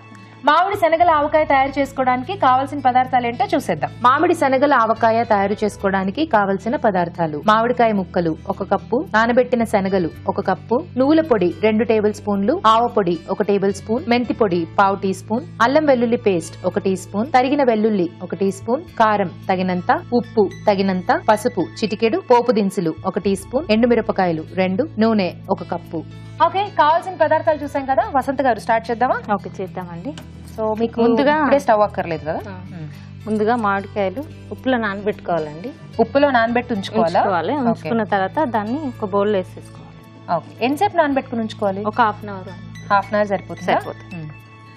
మామిడి శనగల ఆవకాయ తయారు చేసుకోవడానికి కావాల్సిన పదార్థాలు ఏంటో చూసేద్దాం. మామిడి శనగల ఆవకాయ తయారు చేసుకోవడానికి కావలసిన పదార్థాలు: మామిడికాయ ముక్కలు 1 కప్పు, నానబెట్టిన శనగలు 1 కప్పు, నువ్వుల పొడి 2 టేబుల్ స్పూన్లు, ఆవ పొడి 1 టేబుల్ స్పూన్, మెంతి పొడి 1/2 టీ స్పూన్, అల్లం వెల్లుల్లి పేస్ట్ 1 టీ స్పూన్, తరిగిన వెల్లుల్లి 1 టీ స్పూన్, కారం తగినంత, ఉప్పు తగినంత, పసుపు చిటికెడు, పోపు దినుసులు 1 టీ స్పూన్, ఎండుమిరపకాయలు 2, నూనె 1 కప్పు. ఓకే, కావాల్సిన పదార్థాలు చూసాం కదా. వసంత గారు స్టార్ట్ చేద్దామా? ఓకే, చేద్దామండి. సో మీకు ముందుగా స్టవ్ అక్కర్లేదు కదా. ముందుగా మామిడికాయలు ఉప్పులో నానబెట్టుకోవాలండి. ఉప్పులో నానబెట్టి ఉంచుకోవాలి. ఉంచుకున్న తర్వాత దాన్ని ఒక బౌల్ వేసేసుకోవాలి. ఓకే, ఎంతసేపు నానబెట్టుకుని ఉంచుకోవాలి? ఒక హాఫ్ అన్ అవర్ సరిపోతుంది.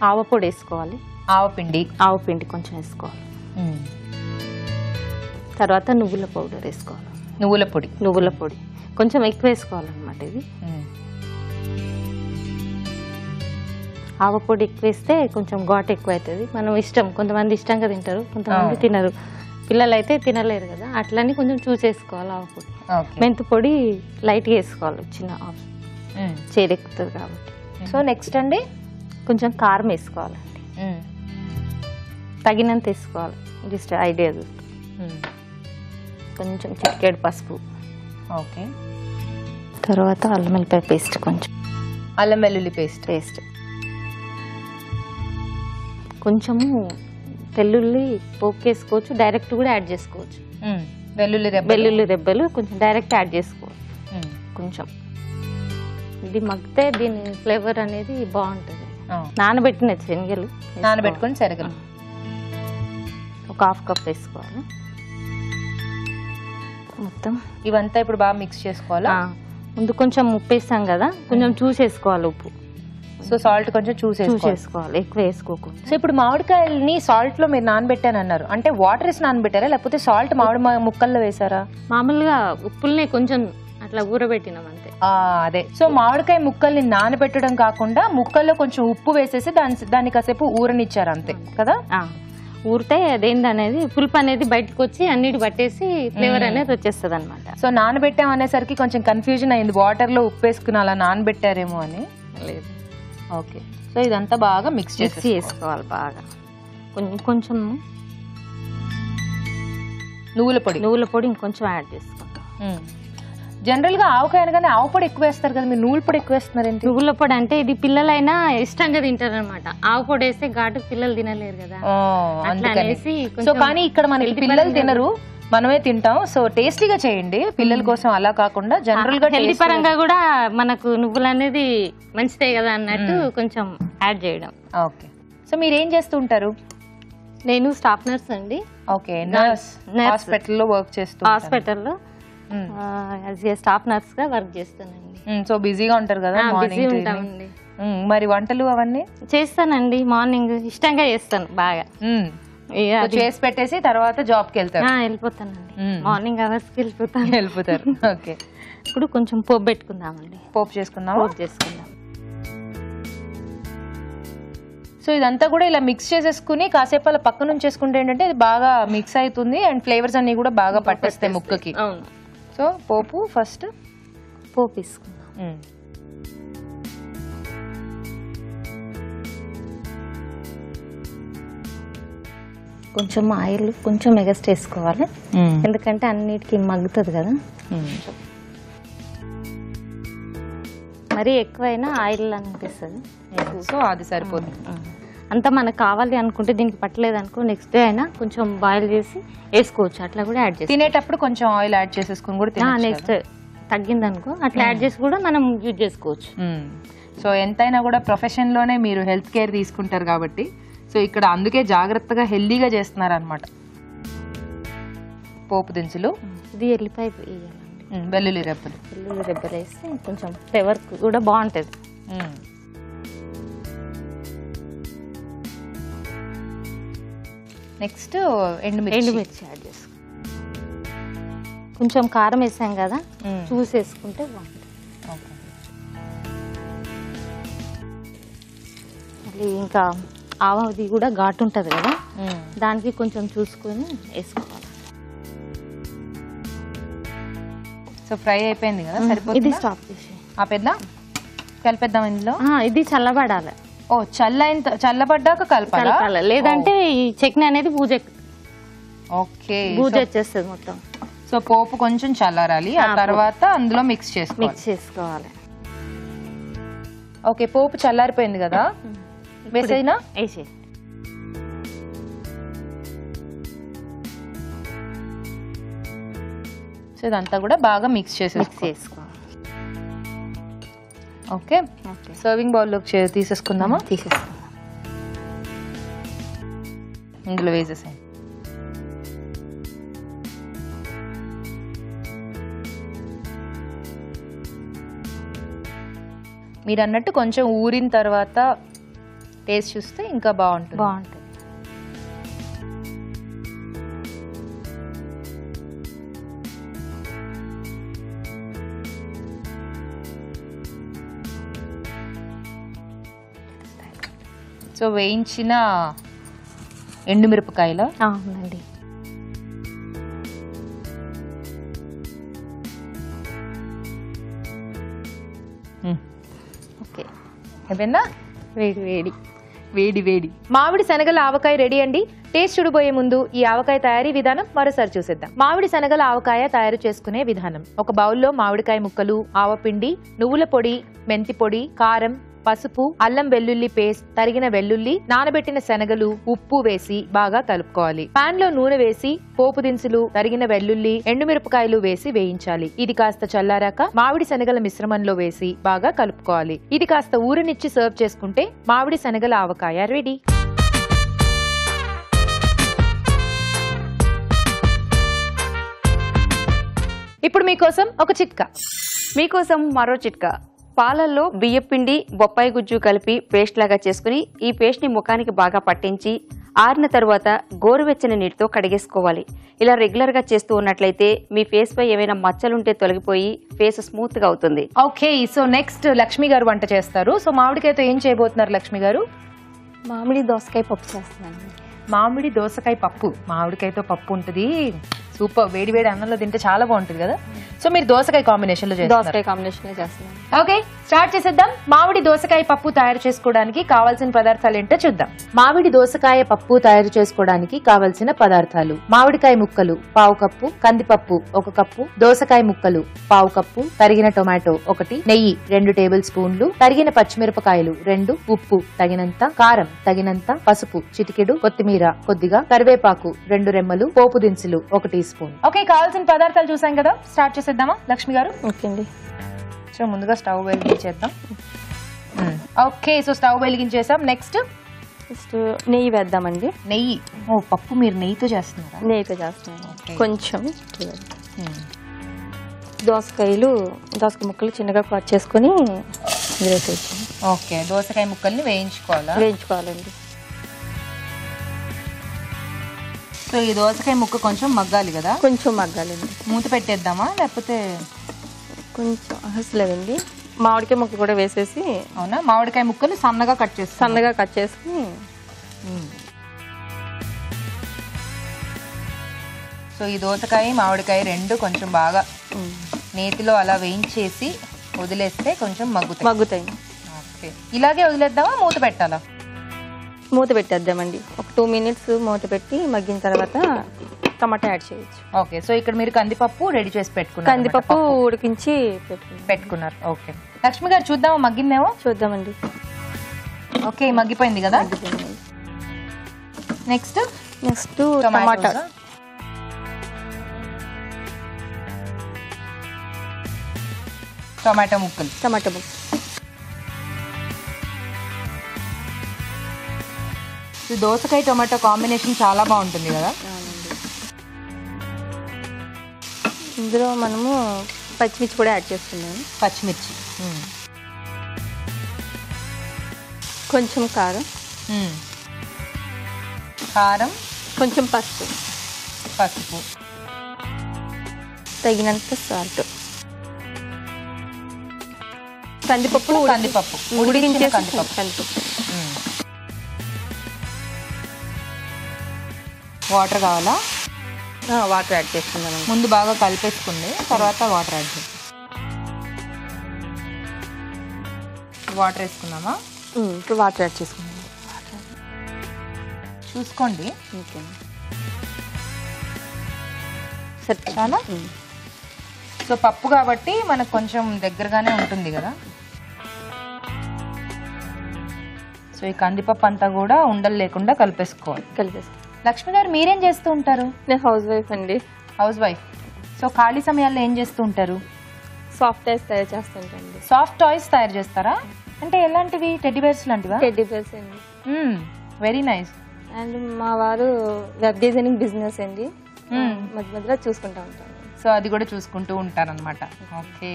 ఆవ పొడి వేసుకోవాలి. ఆవ పిండి కొంచెం వేసుకోవాలి. తర్వాత నువ్వుల పౌడర్ వేసుకోవాలి. నువ్వుల పొడి కొంచెం ఎక్కువ వేసుకోవాలన్నమాట. ఇది ఆవపొడి ఎక్కువ వేస్తే కొంచెం ఘాటు ఎక్కువ అవుతుంది. మనం ఇష్టం, కొంతమంది ఇష్టంగా తింటారు, కొంతమంది తినరు. పిల్లలు అయితే తినలేరు కదా, అట్లని కొంచెం చూసేసుకోవాలి. ఆవపొడి, మెంతు పొడి లైట్గా వేసుకోవాలి, చిన్న చేదెక్కుతుంది కాబట్టి. సో నెక్స్ట్ అండి కొంచెం కారం వేసుకోవాలండి, తగినంత వేసుకోవాలి. Just idea. కొంచెం చిటికెడు పసుపు. ఓకే. తర్వాత అల్లం వెల్లిపాయ పేస్ట్, కొంచెం అల్లం వెల్లుల్లి పేస్ట్. కొంచెము వెల్లుల్లి పోకేసుకోవచ్చు, డైరెక్ట్ కూడా యాడ్ చేసుకోవచ్చు. వెల్లుల్లి రెబ్బలు కొంచెం డైరెక్ట్ యాడ్ చేసుకోవచ్చు. కొంచెం ఇది మగ్గితే దీని ఫ్లేవర్ అనేది బాగుంటుంది. నానబెట్టిన శనగలు, నానబెట్టుకుని శనగలు ఒక 1/2 కప్ వేసుకోవాలి. మొత్తం ఇవంతా ఇప్పుడు బాగా మిక్స్ చేసుకోవాలా? ముందు కొంచెం ఉప్పు వేస్తాం కదా, కొంచెం చూసేసుకోవాలి ఉప్పు. సో సాల్ట్ కొంచెం చూసేసుకోవాలి, ఎక్కువ వేసుకోకుండా. సో ఇప్పుడు మామిడికాయల్ని సాల్ట్ లో మీరు నానబెట్టానన్నారు, అంటే వాటర్ వేసి నానబెట్టారా లేకపోతే సాల్ట్ మామిడి ముక్కల్లో వేసారా? మామూలుగా ఉప్పుల్ని కొంచెం అట్లా ఊరబెట్టినాం అంతే. అదే. సో మామిడికాయ ముక్కల్ని నానబెట్టడం కాకుండా ముక్కల్లో కొంచెం ఉప్పు వేసేసి దాన్ని కాసేపు ఊరనిచ్చారు అంతే కదా? ఊరితే అదేంటి అనేది పులుపు అనేది బయటకు వచ్చి అన్నిటి పట్టేసి ఫ్లేవర్ అనేది వచ్చేస్తుంది అనమాట. సో నానబెట్టాం అనేసరికి కొంచెం కన్ఫ్యూజన్ అయింది, వాటర్ లో ఉప్పు వేసుకుని అలా నానబెట్టారేమో అని. లేదు. ఓకే. సో ఇదంతా బాగా మిక్స్ చేసుకోవాలి బాగా. కొంచెం నువ్వుల పొడి ఇంకొంచెం యాడ్ చేసుకుంటాం. జనరల్ గా ఆవకాయ అనగానే ఆవు పొడి ఎక్కువ వేస్తారు కదా, మీరు నువ్వుల పొడి ఎక్కువ వేస్తున్నారు ఏంటి? నువ్వుల పొడి అంటే ఇది పిల్లలైనా ఇష్టంగా తింటారు అనమాట. ఆవు పొడి వేస్తే ఘాటు పిల్లలు తినలేరు కదా. సో కానీ ఇక్కడ మనకి పిల్లలు తినరు, మనమే తింటాం. సో టేస్టీగా చేయండి పిల్లల కోసం, అలా కాకుండా జనరల్ గా హెల్తీ పరంగా కూడా మనకు నువ్వులు అనేది మంచిదే కదా అన్నట్టు కొంచెం యాడ్ చేయడం. ఓకే. సో మీరు ఏం చేస్తూ ఉంటారు? నేను స్టాఫ్ నర్స్ అండి. ఓకే. నర్స్, హాస్పిటల్లో వర్క్ చేస్తూ. హాస్పిటల్లో స్టాఫ్ నర్స్ గా వర్క్ చేస్తానండి. సో బిజీగా ఉంటారు కదా? బిజీ ఉంటామండి. మరి వంటలు అవన్నీ చేస్తానండి, మార్నింగ్ ఇష్టంగా చేస్తాను బాగా. చేసి పెట్టేసి తర్వాత జాబ్ కి వెళ్తారు? వెళ్ళిపోతానండి, మార్నింగ్ అవర్స్ కి వెళ్ళిపోతారు. ఓకే. ఇప్పుడు కొంచెం పోపు పెట్టుకుందామండి. పోపు చేసుకుందాం. సో ఇదంతా కూడా ఇలా మిక్స్ చేసేసుకుని కాసేపు అలా పక్కన ఉంచేసుకుంటే ఏంటంటే ఇది బాగా మిక్స్ అవుతుంది అండ్ ఫ్లేవర్స్ అన్ని కూడా బాగా పట్టేస్తాయి ముక్కకి. సో పోపు ఫస్ట్ పోపు వేసుకుందాం. కొంచెం ఆయిల్ కొంచెం ఎగస్ట్ వేసుకోవాలి, ఎందుకంటే అన్నిటికీ మగ్గుతుంది కదా. మరీ ఎక్కువైనా ఆయిల్ అనిపిస్తుంది, సో అది సరిపోతుంది. అంతా మనకు కావాలి అనుకుంటే దీనికి పట్టలేదు అనుకో నెక్స్ట్ డే అయినా కొంచెం బాయిల్ చేసి వేసుకోవచ్చు, అట్లా కూడా యాడ్ చేసి. తినేటప్పుడు కొంచెం ఆయిల్ యాడ్ చేసేసుకుని కూడా నెక్స్ట్ తగ్గింది అనుకో అట్లా యాడ్ చేసి కూడా మనం యూజ్ చేసుకోవచ్చు. సో ఎంతైనా కూడా ప్రొఫెషన్ లోనే మీరు హెల్త్ కేర్ తీసుకుంటారు కాబట్టి సో ఇక్కడ అందుకే జాగ్రత్తగా హెల్దీగా చేస్తున్నారు అనమాట. పోపు దినుసులు, ఇది ఎల్లిపాయ వేయాలండి, వెల్లుల్లి రెబ్బలు వేస్తే కొంచెం ఫ్లేవర్ కూడా బాగుంటుంది. నెక్స్ట్ ఎండుమిర్చి యాడ్ చేసుకో. కొంచెం కారం వేసాం కదా, చూసేసుకుంటే బాగుంటుంది. మళ్ళీ ఇంకా ఆవది కూడా ఘాటు ఉంటుంది కదా, దానికి కొంచెం చూసుకొని వేసుకోవాలి. సో ఫ్రై అయిపోయింది కదా, సరిపోతుంది. ఇది స్టాప్ చేసి ఆపేద్దాం, కలిపేద్దాం ఇందులో. ఇది చల్లబడాలి. ఓ చల్లబడ్డాక కలపాలి, లేదంటే ఈ చట్నీ అనేది బూజ బూజ వచ్చేస్తుంది మొత్తం. సో పోపు కొంచెం చల్లారాలి, ఆ తర్వాత అందులో మిక్స్ చేసుకోవాలి. ఓకే. పోపు చల్లారిపోయింది కదా, వేసేనా? వేసే. సో ఇదంతా కూడా బాగా మిక్స్ చేసుకోవాలి. ఓకే. సర్వింగ్ బౌల్లోకి తీసేసుకుందామా? తీసేసుకుందాం. ఇందులో వేసేసాయి. మీరు అన్నట్టు కొంచెం ఊరిన తర్వాత టేస్ట్ చూస్తే ఇంకా బాగుంటుంది. సో వేయించిన ఎండుమిరపకాయలు. అవునండి. ఓకే, అయిపోయిందా? వేడి వేడి వేడి వేడి మామిడి శనగల ఆవకాయ రెడీ అండి. టేస్ట్ చూడబోయే ముందు ఈ ఆవకాయ తయారీ విధానం మరోసారి చూసేద్దాం. మామిడి శనగల ఆవకాయ తయారు చేసుకునే విధానం: ఒక బౌల్లో మామిడికాయ ముక్కలు, ఆవపిండి, నువ్వుల పొడి, మెంతి పొడి, కారం, పసుపు, అల్లం వెల్లుల్లి పేస్ట్, తరిగిన వెల్లుల్లి, నానబెట్టిన శనగలు, ఉప్పు వేసి బాగా కలుపుకోవాలి. పాన్ లో నూనె వేసి పోపు దినుసులు, తరిగిన వెల్లుల్లి, ఎండుమిరపకాయలు వేసి వేయించాలి. ఇది కాస్త చల్లారాక మామిడి శనగల మిశ్రమంలో వేసి బాగా కలుపుకోవాలి. ఇది కాస్త ఊరనిచ్చి సర్వ్ చేసుకుంటే మామిడి శనగల ఆవకాయ రెడీ. ఇప్పుడు మీకోసం ఒక చిట్కా. మీకోసం మరో చిట్కా. పాలల్లో బియ్యపిండి, బొప్పాయి గుజ్జు కలిపి పేస్ట్ లాగా చేసుకుని ఈ పేస్ట్ ని ముఖానికి బాగా పట్టించి ఆరిన తర్వాత గోరువెచ్చని నీటితో కడిగేసుకోవాలి. ఇలా రెగ్యులర్ గా చేస్తూ ఉన్నట్లయితే మీ ఫేస్ పై ఏమైనా మచ్చలుంటే తొలగిపోయి ఫేస్ స్మూత్ గా అవుతుంది. ఓకే, సో నెక్స్ట్ లక్ష్మి గారు వంట చేస్తారు. సో మామిడికాయతో ఏం చేయబోతున్నారు లక్ష్మి గారు? మామిడి దోసకాయ పప్పు చేస్తున్నాను. మామిడి దోసకాయ పప్పు. మామిడికాయతో పప్పు ఉంటుంది, సూపర్. వేడి వేడి అన్నంలో తింటే చాలా బాగుంటుంది కదా. సో మీరు దోసకాయ కాంబినేషన్ లో చేస్తారు. దోసకాయ కాంబినేషన్ చేస్తున్నాను. ఓకే, స్టార్ట్ చేసేద్దాం. మామిడి దోసకాయ పప్పు తయారు చేసుకోవడానికి కావాల్సిన పదార్థాలు ఏంటో చూద్దాం. మామిడి దోసకాయ పప్పు తయారు చేసుకోవడానికి కావలసిన పదార్థాలు: మామిడికాయ ముక్కలు పావు కప్పు, కందిపప్పు 1 కప్పు, దోసకాయ ముక్కలు పావు కప్పు, తరిగిన టొమాటో 1, నెయ్యి 2 టేబుల్ స్పూన్లు, తరిగిన పచ్చిమిరపకాయలు 2, ఉప్పు తగినంత, కారం తగినంత, పసుపు చిటికెడు, కొత్తిమీర కొద్దిగా, కరివేపాకు 2 రెమ్మలు, పోపు దినుసులు 1 టీ స్పూన్. ఓకే, కావాల్సిన పదార్థాలు చూసాం కదా. స్టార్ట్ చేసేద్దామా లక్ష్మి గారు? ఓకే అండి. సో ముందుగా స్టవ్ వెలిగించేద్దాం. ఓకే, సో స్టవ్ వెలిగించేసాం. నెక్స్ట్ ఫస్ట్ నెయ్యి వేద్దామండి. నెయ్యి. ఓ, పప్పు మీరు నెయ్యితో చేస్తున్నారా? నెయ్యితో చేస్తున్నాను. కొంచెం దోసకాయ ముక్కలు చిన్నగా కట్ చేసుకుని వేసేసి. ఓకే, దోసకాయ ముక్కల్ని వేయించుకోవాలండి. సో ఈ దోసకాయ ముక్క కొంచెం మగ్గాలి కదా? కొంచెం మగ్గాలండి. మూత పెట్టేద్దామా లేకపోతే? కొంచెం అసలేదండి. మామిడికాయ ముక్క కూడా వేసేసి. అవునా? మామిడికాయ ముక్కలు సన్నగా కట్ చేసుకుని. సో ఈ దోసకాయ మామిడికాయ 2 కొంచెం బాగా నేతిలో అలా వేయించేసి వదిలేస్తే కొంచెం మగ్గుతాయి. ఓకే, ఇలాగే వదిలేద్దామా మూత పెట్టాలా? మూత పెట్టేద్దామండి. ఒక 2 మినిట్స్ మూత పెట్టి మగ్గిన తర్వాత టమాటా యాడ్ చేయొచ్చు. ఓకే, సో ఇక్కడ మీరు కందిపప్పు రెడీ చేసి పెట్టుకున్నారు. కందిపప్పు ఉడికించి పెట్టుకున్నారు. ఓకే, లక్ష్మి గారు చూద్దామా మగ్గిందేమో? చూద్దామండి. ఓకే, మగ్గిపోయింది కదా. నెక్స్ట్ టమాటా. టమాటా ముక్కలు. దోసకాయ టమాటో కాంబినేషన్ చాలా బాగుంటుంది కదా. ఇందులో మనము పచ్చిమిర్చి కూడా యాడ్ చేస్తున్నాము. పచ్చిమిర్చి, కొంచెం కారం, కొంచెం పసుపు, తగినంత సాల్ట్, కందిపప్పు ఉడికించే కందిపప్పు. వాటర్ కావాలా? వాటర్ యాడ్ చేసుకుందాం. ముందు బాగా కలిపేసుకుంది, తర్వాత వాటర్ యాడ్ చేస్తాం. వాటర్ వేసుకుందామా? ఇప్పుడు వాటర్ యాడ్ చేసుకుందాం. చూసుకోండి. ఓకే, చాలా. సో పప్పు కాబట్టి మనకు కొంచెం దగ్గరగానే ఉంటుంది కదా. సో ఈ కందిపప్పు అంతా కూడా ఉండలు లేకుండా కలిపేసుకోవాలి. లక్ష్మి గారు మీరేం చేస్తూ ఉంటారు? నేను హౌస్ వైఫ్ అండి. House wife. సో ఖాళీ సమయాల్లో ఏం చేస్తూ ఉంటారు? సాఫ్ట్ టాయ్స్ తయారు చేస్తుంటండి. సాఫ్ట్ టాయ్స్ తయారు చేస్తారా? అంటే ఎలాంటివి? టెడ్డీ బేర్స్ లాంటివా? టెడ్డీ బేర్స్ అండి. Very nice. అండ్ మా వారు వెబ్ డిజైనింగ్ బిజినెస్ అండి. మధ్య మధ్యలో చూసుకుంటూ ఉంటాను. సో అది కూడా చూసుకుంటూ ఉంటారనమాట. ఓకే,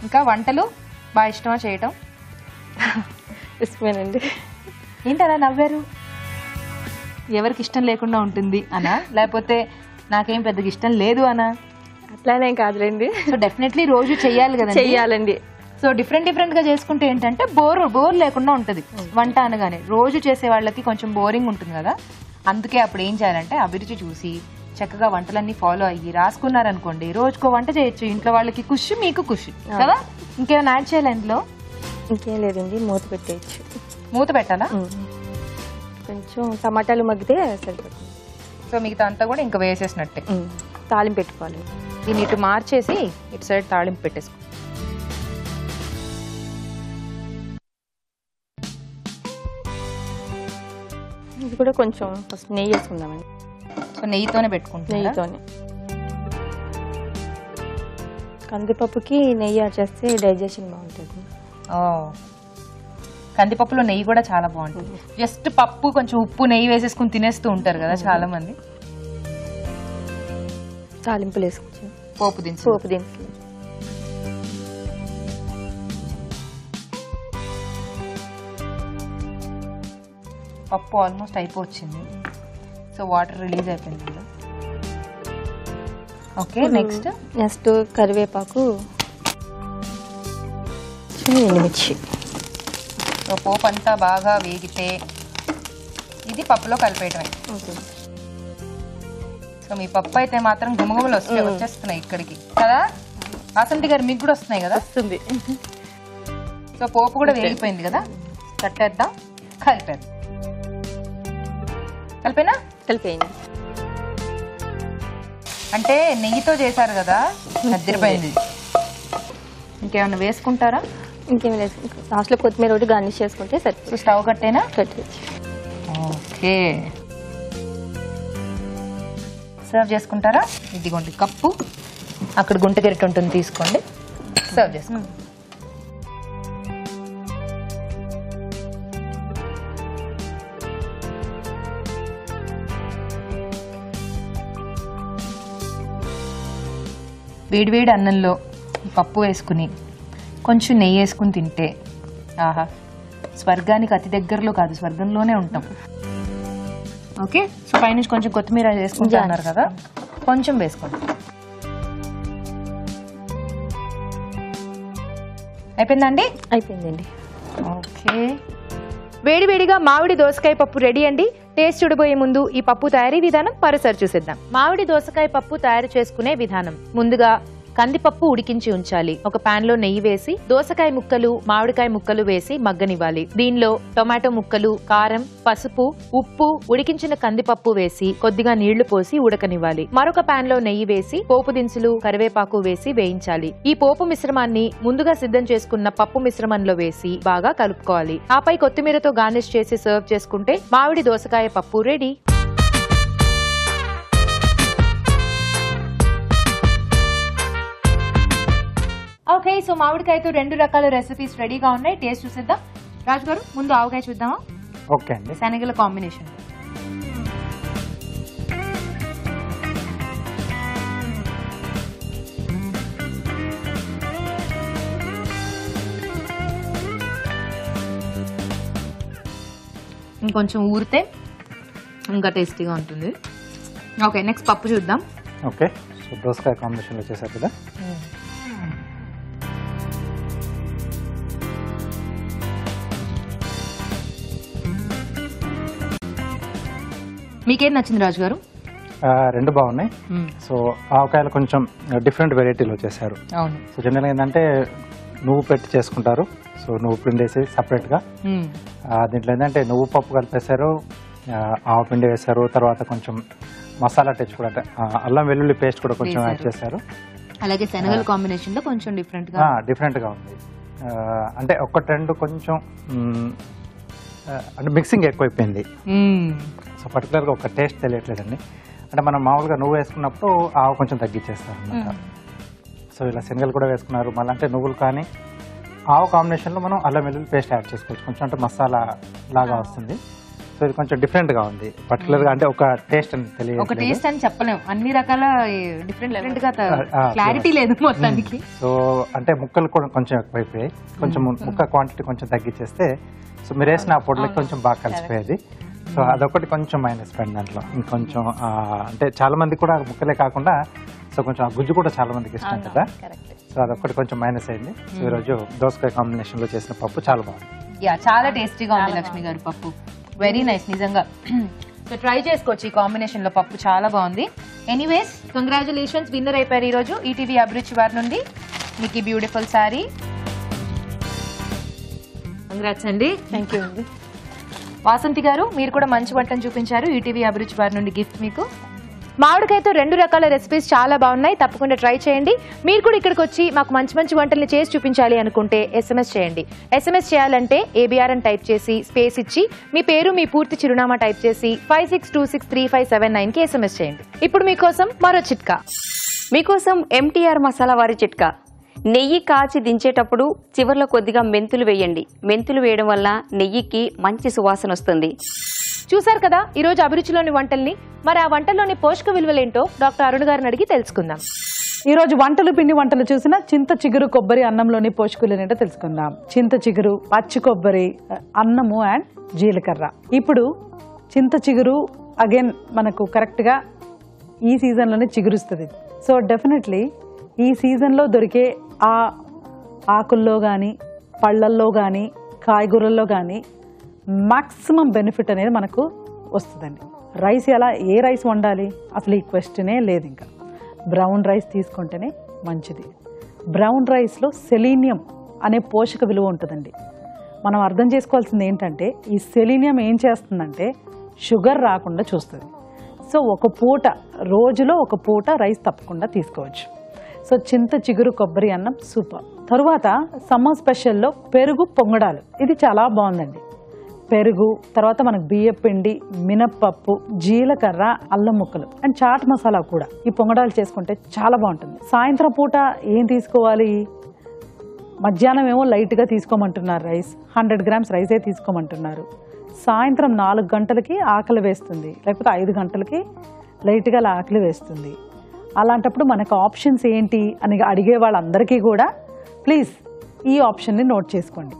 ఇంకా వంటలు బాగా ఇష్టమా చేయటం? ఇష్టమేనండి. ఏంటలా నవ్వారు? ఎవరికి ఇష్టం లేకుండా ఉంటుంది అనా, లేకపోతే నాకేం పెద్దగా ఇష్టం లేదు అనా? అట్లానే కాదులేండి. సో డెఫినెట్లీ రోజు చెయ్యాలి కదా. చెయ్యాలండి. సో డిఫరెంట్ గా చేసుకుంటే ఏంటంటే బోర్ లేకుండా ఉంటది వంట అనగానే. రోజు చేసే వాళ్ళకి కొంచెం బోరింగ్ ఉంటుంది కదా, అందుకే అప్పుడు ఏం చేయాలంటే అభిరుచి చూసి చక్కగా వంటలన్నీ ఫాలో అయ్యి రాసుకున్నారనుకోండి, రోజుకో వంట చేయొచ్చు. ఇంట్లో వాళ్ళకి ఖుషి, మీకు ఖుషి కదా. ఇంకేమైనా యాడ్ చేయాలి ఇందులో? ఇంకేం లేదండి, మూత పెట్టేయచ్చు. మూత పెట్టాలా? కొంచెం టమాటాలు మగ్గితే సరిపోతుంది. సో మిగతా అంతా కూడా ఇంకా వేసేసినట్టే. తాలింపు పెట్టుకోవాలి. దీన్ని ఇటు మార్చేసి ఇటు సైడ్ తాళింపు పెట్టేసుకో. ఇది కూడా కొంచెం ఫస్ట్ నెయ్యి వేసుకుందామండి. సో నెయ్యితోనే పెట్టుకుంటున్నా. నెయ్యితోనే. కందిపప్పుకి నెయ్యి యాడ్ చేస్తే డైజెషన్ బాగుంటుంది. కందిపప్పులో నెయ్యి కూడా చాలా బాగుంటుంది. జస్ట్ పప్పు కొంచెం ఉప్పు నెయ్యి వేసేసుకుని తినేస్తూ ఉంటారు కదా చాలా మంది. తాలింపులు వేసుకుంటాం. పోపు దినుసులు. పప్పు ఆల్మోస్ట్ అయిపోవచ్చింది. సో వాటర్ రిలీజ్ అయిపోయింది. ఓకే, నెక్స్ట్ కరివేపాకు, ఎండుమిర్చి. సో పోపు అంతా బాగా వేగితే ఇది పప్పులో కలిపేయటమే. సో మీ పప్పు అయితే మాత్రం గుమగుమలు వచ్చేస్తున్నాయి ఇక్కడికి కదా. వాసంతి గారు మీకు కూడా వస్తున్నాయి కదా? వస్తుంది. సో పోపు కూడా వేగిపోయింది కదా, కట్టేద్దాం. కలిపేనా? కలిపేయండి. అంటే నెయ్యితో చేశారు కదా, అదిరిపోయింది. ఇంకేమన్నా వేసుకుంటారా? ఇంకేమి లేదు. లాస్ట్లో కొత్తిమీర ఒకటి గార్నిష్ చేసుకుంటే సరిపోతుంది. స్టవ్ కట్టేనా? కట్టేయచ్చు. ఓకే, సర్వ్ చేసుకుంటారా? ఇదిగోండి కప్పు, అక్కడ గుంట గరిటె ఉంటుంది, తీసుకోండి. సర్వ్ చేసుకోండి. వేడివేడి అన్నంలో పప్పు వేసుకుని కొంచెం నెయ్యి వేసుకుని తింటే ఆహా, స్వర్గానికి అతి దగ్గరలో కాదు, స్వర్గంలోనే ఉంటాం. ఓకే, సో పైనుంచి కొంచెం కొత్తిమీర వేసుకుంటున్నారు కదా, కొంచెం వేసుకోండి. అయిపోయిందండి? అయిపోయిందండి. ఓకే, వేడివేడిగా మామిడి దోసకాయ పప్పు రెడీ అండి. టేస్ట్ చూడబోయే ముందు ఈ పప్పు తయారీ విధానం మరోసారి చూసేద్దాం. మామిడి దోసకాయ పప్పు తయారు చేసుకునే విధానం. ముందుగా కందిపప్పు ఉడికించి ఉంచాలి. ఒక పాన్ లో నెయ్యి వేసి దోసకాయ ముక్కలు, మామిడికాయ ముక్కలు వేసి మగ్గనివ్వాలి. దీనిలో టొమాటో ముక్కలు, కారం, పసుపు, ఉప్పు, ఉడికించిన కందిపప్పు వేసి కొద్దిగా నీళ్లు పోసి ఉడకనివ్వాలి. మరొక పాన్ లో నెయ్యి వేసి పోపు దినుసులు, కరివేపాకు వేసి వేయించాలి. ఈ పోపు మిశ్రమాన్ని ముందుగా సిద్ధం చేసుకున్న పప్పు మిశ్రమంలో వేసి బాగా కలుపుకోవాలి. ఆపై కొత్తిమీరతో గార్నిష్ చేసి సర్వ్ చేసుకుంటే మామిడి దోసకాయ పప్పు రెడీ. ఓకే, సో మామిడికాయతో 2 రకాల రెసిపీస్ రెడీగా ఉన్నాయి. టేస్ట్ చూసేద్దాం. రాజు గారు, ముందు ఆవకాయ చూద్దామా? ఓకే అండి. శనగల కాంబినేషన్. ఇంకొంచెం ఊరితే ఇంకా టేస్టీగా ఉంటుంది. ఓకే, నెక్స్ట్ పప్పు చూద్దాం. ఓకే, సో దోసకాయ కాంబినేషన్లో చేశారు కదా. మీకేం నచ్చింది రాజు గారు? రెండు బాగున్నాయి. సో ఆవకాయలు కొంచెం డిఫరెంట్ వెరైటీలో చేశారు. అవును. సో జనరల్గా ఏంటంటే నువ్వు పెట్టి చేసుకుంటారు. సో నువ్వు పిండి వేసి సపరేట్గా, దీంట్లో ఏంటంటే నువ్వు పప్పు కలిపేశారు, ఆవపిండి వేశారు, తర్వాత కొంచెం మసాలా టచ్ కూడా, అంటే అల్లం వెల్లుల్లి పేస్ట్ కూడా కొంచెం యాడ్ చేశారు. అలాగే శనగల కాంబినేషన్ లో కొంచెం డిఫరెంట్గా ఉంది. అంటే ఒక ట్రెండ్ కొంచెం అంటే మిక్సింగ్ ఎక్కువైపోయింది. సో పర్టికులర్గా ఒక టేస్ట్ తెలియట్లేదండి. అంటే మనం మామూలుగా నువ్వు వేసుకున్నప్పుడు ఆవు కొంచెం తగ్గించేస్తారు అనమాట. సో ఇలా శనగలు కూడా వేసుకున్నారు. మళ్ళీ అంటే నువ్వులు కానీ ఆవు కాంబినేషన్లో మనం అల్లం వెల్లుల్లి పేస్ట్ యాడ్ చేసుకోవచ్చు. కొంచెం అంటే మసాలా లాగా వస్తుంది. సో ఇది కొంచెం డిఫరెంట్గా ఉంది. పర్టికులర్గా అంటే ఒక టేస్ట్ అని తెలియదు. ఒక టేస్ట్ అని చెప్పలేము, అన్ని రకాల డిఫరెంట్ గా క్లారిటీ లేదు మొత్తానికి. సో అంటే ముక్కలు కూడా కొంచెం ఎక్కువైపోయాయి. కొంచెం ముక్క క్వాంటిటీ కొంచెం తగ్గించేస్తే సో మీరు వేసిన ఆ పొడిలకి కొంచెం బాగా కలిసిపోయేది. సో అదొకటి కొంచెం మైనస్ పాయింట్ దాంట్లో. ఇంకొంచెం అంటే చాలా మంది కూడా ముక్కలే కాకుండా సో కొంచెం ఆ గుజ్జు కూడా చాలా మందికి ఇష్టం కదా, సో అదొకటి కొంచెం మైనస్ అయింది. సో ఈరోజు దోసకాయ కాంబినేషన్ లో చేసిన పప్పు చాలా బాగుంది. యా, చాలా టేస్టీగా ఉంది లక్ష్మి గారి పప్పు. వెరీ నైస్ నిజంగా. సో ట్రై చేసుకోవచ్చు ఈ కాంబినేషన్ లో పప్పు, చాలా బాగుంది. ఎనీవేస్ కంగ్రాచులేషన్స్, విన్నర్ అయిపోయారు ఈ రోజు ఈటీవీ అభిరుచి వారి నుండి మీకు ఈ బ్యూటిఫుల్ సారీ. కంగ్రాట్స్ అండి. థ్యాంక్ యూ అండి. వాసంతి గారు, మీరు కూడా మంచి వంటను చూపించారు. ఈటీవీ అభిరుచి వారి నుండి గిఫ్ట్ మీకు. మామిడికాయతో 2 రకాల రెసిపీస్ చాలా బాగున్నాయి, తప్పకుండా ట్రై చేయండి. మీరు కూడా ఇక్కడికి వచ్చి మాకు మంచి మంచి వంటల్ని చేసి చూపించాలి అనుకుంటే SMS చేయండి. SMS చేయాలంటే ABR అని టైప్ చేసి స్పేస్ ఇచ్చి మీ పేరు మీ పూర్తి చిరునామా టైప్ చేసి 56263579కి SMS చేయండి. ఇప్పుడు మీకోసం మరో చిట్కా. మీకోసం MTR మసాలా వారి చిట్కా. నెయ్యి కాచి దించేటప్పుడు చివర్లో కొద్దిగా మెంతులు వేయండి. మెంతులు వేయడం వల్ల నెయ్యికి మంచి సువాసన వస్తుంది. చూసారు కదా ఈరోజు అభిరుచిలోని వంటల్ని. మరి ఆ వంటల్లోని పోషక విలువలేంటో డాక్టర్ అరుణ్ గారిని అడిగి తెలుసుకుందాం. ఈ రోజు పిండి వంటలు చూసిన చింత చిగురు కొబ్బరి అన్నంలోని పోషకులు ఏంటో తెలుసుకుందాం. చింత చిగురు, పచ్చి కొబ్బరి, అన్నము అండ్ జీలకర్ర. ఇప్పుడు చింత చిగురు అగైన్ మనకు కరెక్ట్ గా ఈ సీజన్ లోనే చిగురుస్తుంది. సో డెఫినెట్లీ ఈ సీజన్ లో దొరికే ఆ ఆకుల్లో కానీ పళ్ళల్లో కానీ కాయగూరల్లో కానీ మాక్సిమం బెనిఫిట్ అనేది మనకు వస్తుందండి. రైస్ ఏ రైస్ వండాలి అసలు ఈ క్వశ్చనే లేదు. ఇంకా బ్రౌన్ రైస్ తీసుకుంటేనే మంచిది. బ్రౌన్ రైస్లో సెలీనియం అనే పోషక విలువ ఉంటుందండి. మనం అర్థం చేసుకోవాల్సింది ఏంటంటే ఈ సెలీనియం ఏం చేస్తుందంటే షుగర్ రాకుండా చూస్తుంది. సో రోజులో ఒక పూట రైస్ తప్పకుండా తీసుకోవచ్చు. సో చింత చిగురు కొబ్బరి అన్నం సూపర్. తరువాత సమ్మర్ స్పెషల్లో పెరుగు పొంగడాలు, ఇది చాలా బాగుందండి. పెరుగు, తర్వాత మనకు బియ్యం పిండి, మినప్పప్పు, జీలకర్ర, అల్లం ముక్కలు అండ్ చాట్ మసాలా కూడా ఈ పొంగడాలు చేసుకుంటే చాలా బాగుంటుంది. సాయంత్రం పూట ఏం తీసుకోవాలి? మధ్యాహ్నం ఏమో లైట్గా తీసుకోమంటున్నారు రైస్, 100 grams రైసే తీసుకోమంటున్నారు. సాయంత్రం 4 గంటలకి ఆకలి వేస్తుంది, లేకపోతే 5 గంటలకి లైట్గా ఆకలి వేస్తుంది. అలాంటప్పుడు మనకు ఆప్షన్స్ ఏంటి అని అడిగే వాళ్ళందరికీ కూడా ప్లీజ్ ఈ ఆప్షన్ని నోట్ చేసుకోండి.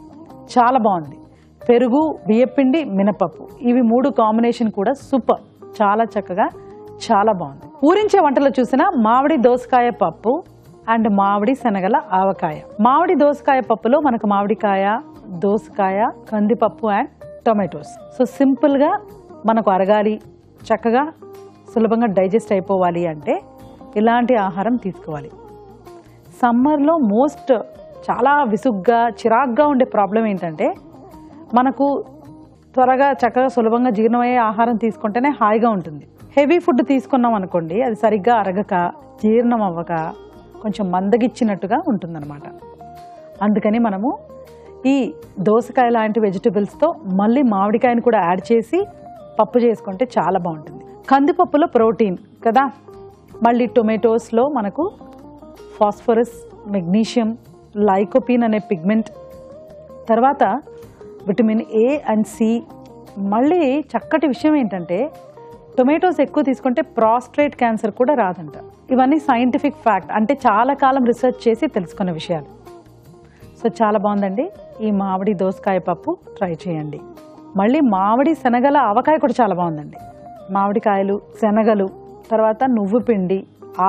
చాలా బాగుంది. పెరుగు, బియ్యపిండి, మినపప్పు, ఇవి 3 కాంబినేషన్ కూడా సూపర్, చాలా చక్కగా చాలా బాగుంది. ఊరించే వంటలో చూసిన మామిడి దోసకాయ పప్పు అండ్ మామిడి శనగల ఆవకాయ. మామిడి దోసకాయ పప్పులో మనకు మామిడికాయ, దోసకాయ, కందిపప్పు అండ్ టొమాటోస్. సో సింపుల్గా మనకు అరగాలి, చక్కగా సులభంగా డైజెస్ట్ అయిపోవాలి అంటే ఇలాంటి ఆహారం తీసుకోవాలి. సమ్మర్లో చాలా విసుగ్గా చిరాగ్గా ఉండే ప్రాబ్లం ఏంటంటే మనకు త్వరగా చక్కగా సులభంగా జీర్ణమయ్యే ఆహారం తీసుకుంటేనే హాయిగా ఉంటుంది. హెవీ ఫుడ్ తీసుకున్నాం అనుకోండి, అది సరిగ్గా అరగక జీర్ణం అవ్వక కొంచెం మందగిచ్చినట్టుగా ఉంటుందన్నమాట. అందుకని మనము ఈ దోసకాయ లాంటి వెజిటబుల్స్తో మళ్ళీ మామిడికాయను కూడా యాడ్ చేసి పప్పు చేసుకుంటే చాలా బాగుంటుంది. కందిపప్పులో ప్రోటీన్ కదా, మళ్ళీ టొమాటోస్లో మనకు ఫాస్ఫరస్, మెగ్నీషియం, లైకోపీన్ అనే పిగ్మెంట్, తర్వాత విటమిన్ A అండ్ C. మళ్ళీ చక్కటి విషయం ఏంటంటే టొమాటోస్ ఎక్కువ తీసుకుంటే ప్రాస్టేట్ క్యాన్సర్ కూడా రాదంట. ఇవన్నీ సైంటిఫిక్ ఫ్యాక్ట్, అంటే చాలా కాలం రీసెర్చ్ చేసి తెలుసుకున్న విషయాలు. సో చాలా బాగుందండి. ఈ మామిడి దోసకాయ పప్పు ట్రై చేయండి. మళ్ళీ మామిడి శనగల ఆవకాయ కూడా చాలా బాగుందండి. మామిడికాయలు, శనగలు, తర్వాత నువ్వు పిండి,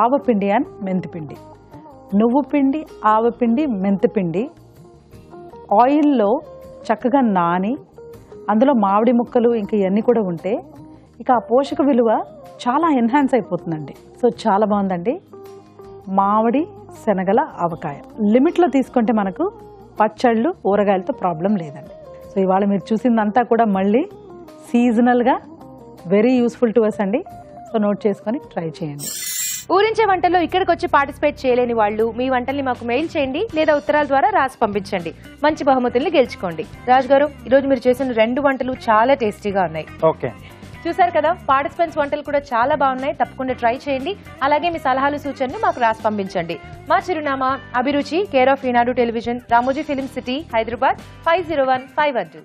ఆవపిండి అండ్ మెంతిపిండి. నువ్వు పిండి, ఆవపిండి, మెంతిపిండి ఆయిల్లో చక్కగా నాని అందులో మామిడి ముక్కలు ఇంకా ఇవన్నీ కూడా ఉంటే ఇక ఆ పోషక విలువ చాలా ఎన్హాన్స్ అయిపోతుందండి. సో చాలా బాగుందండి మామిడి శనగల ఆవకాయ. లిమిట్లో తీసుకుంటే మనకు పచ్చళ్ళు, ఊరగాయలతో ప్రాబ్లం లేదండి. సో ఇవాళ మీరు చూసిందంతా కూడా మళ్ళీ సీజనల్గా వెరీ యూస్ఫుల్ టు అస్ అండి. సో నోట్ చేసుకొని ట్రై చేయండి. ఊరించే వంటల్లో ఇక్కడికి వచ్చి పార్టిసిపేట్ చేయలేని వాళ్ళు మీ వంటల్ని మాకు మెయిల్ చేయండి లేదా ఉత్తరాల ద్వారా రాసి పంపించండి. మంచి బహుమతుల్ని గెలుచుకోండి. రాజు గారు, ఈరోజు మీరు చేసిన 2 వంటలు చాలా టేస్టీగా ఉన్నాయి. ఓకే, చూసారు కదా, పార్టిసిపెంట్స్ వంటలు కూడా చాలా బాగున్నాయి. తప్పకుండా ట్రై చేయండి. అలాగే మీ సలహాలు, సూచనలు మాకు రాసి పంపించండి. మా చిరునామా అభిరుచి, care of Eenadu television, Ramoji film city, Hyderabad 50152.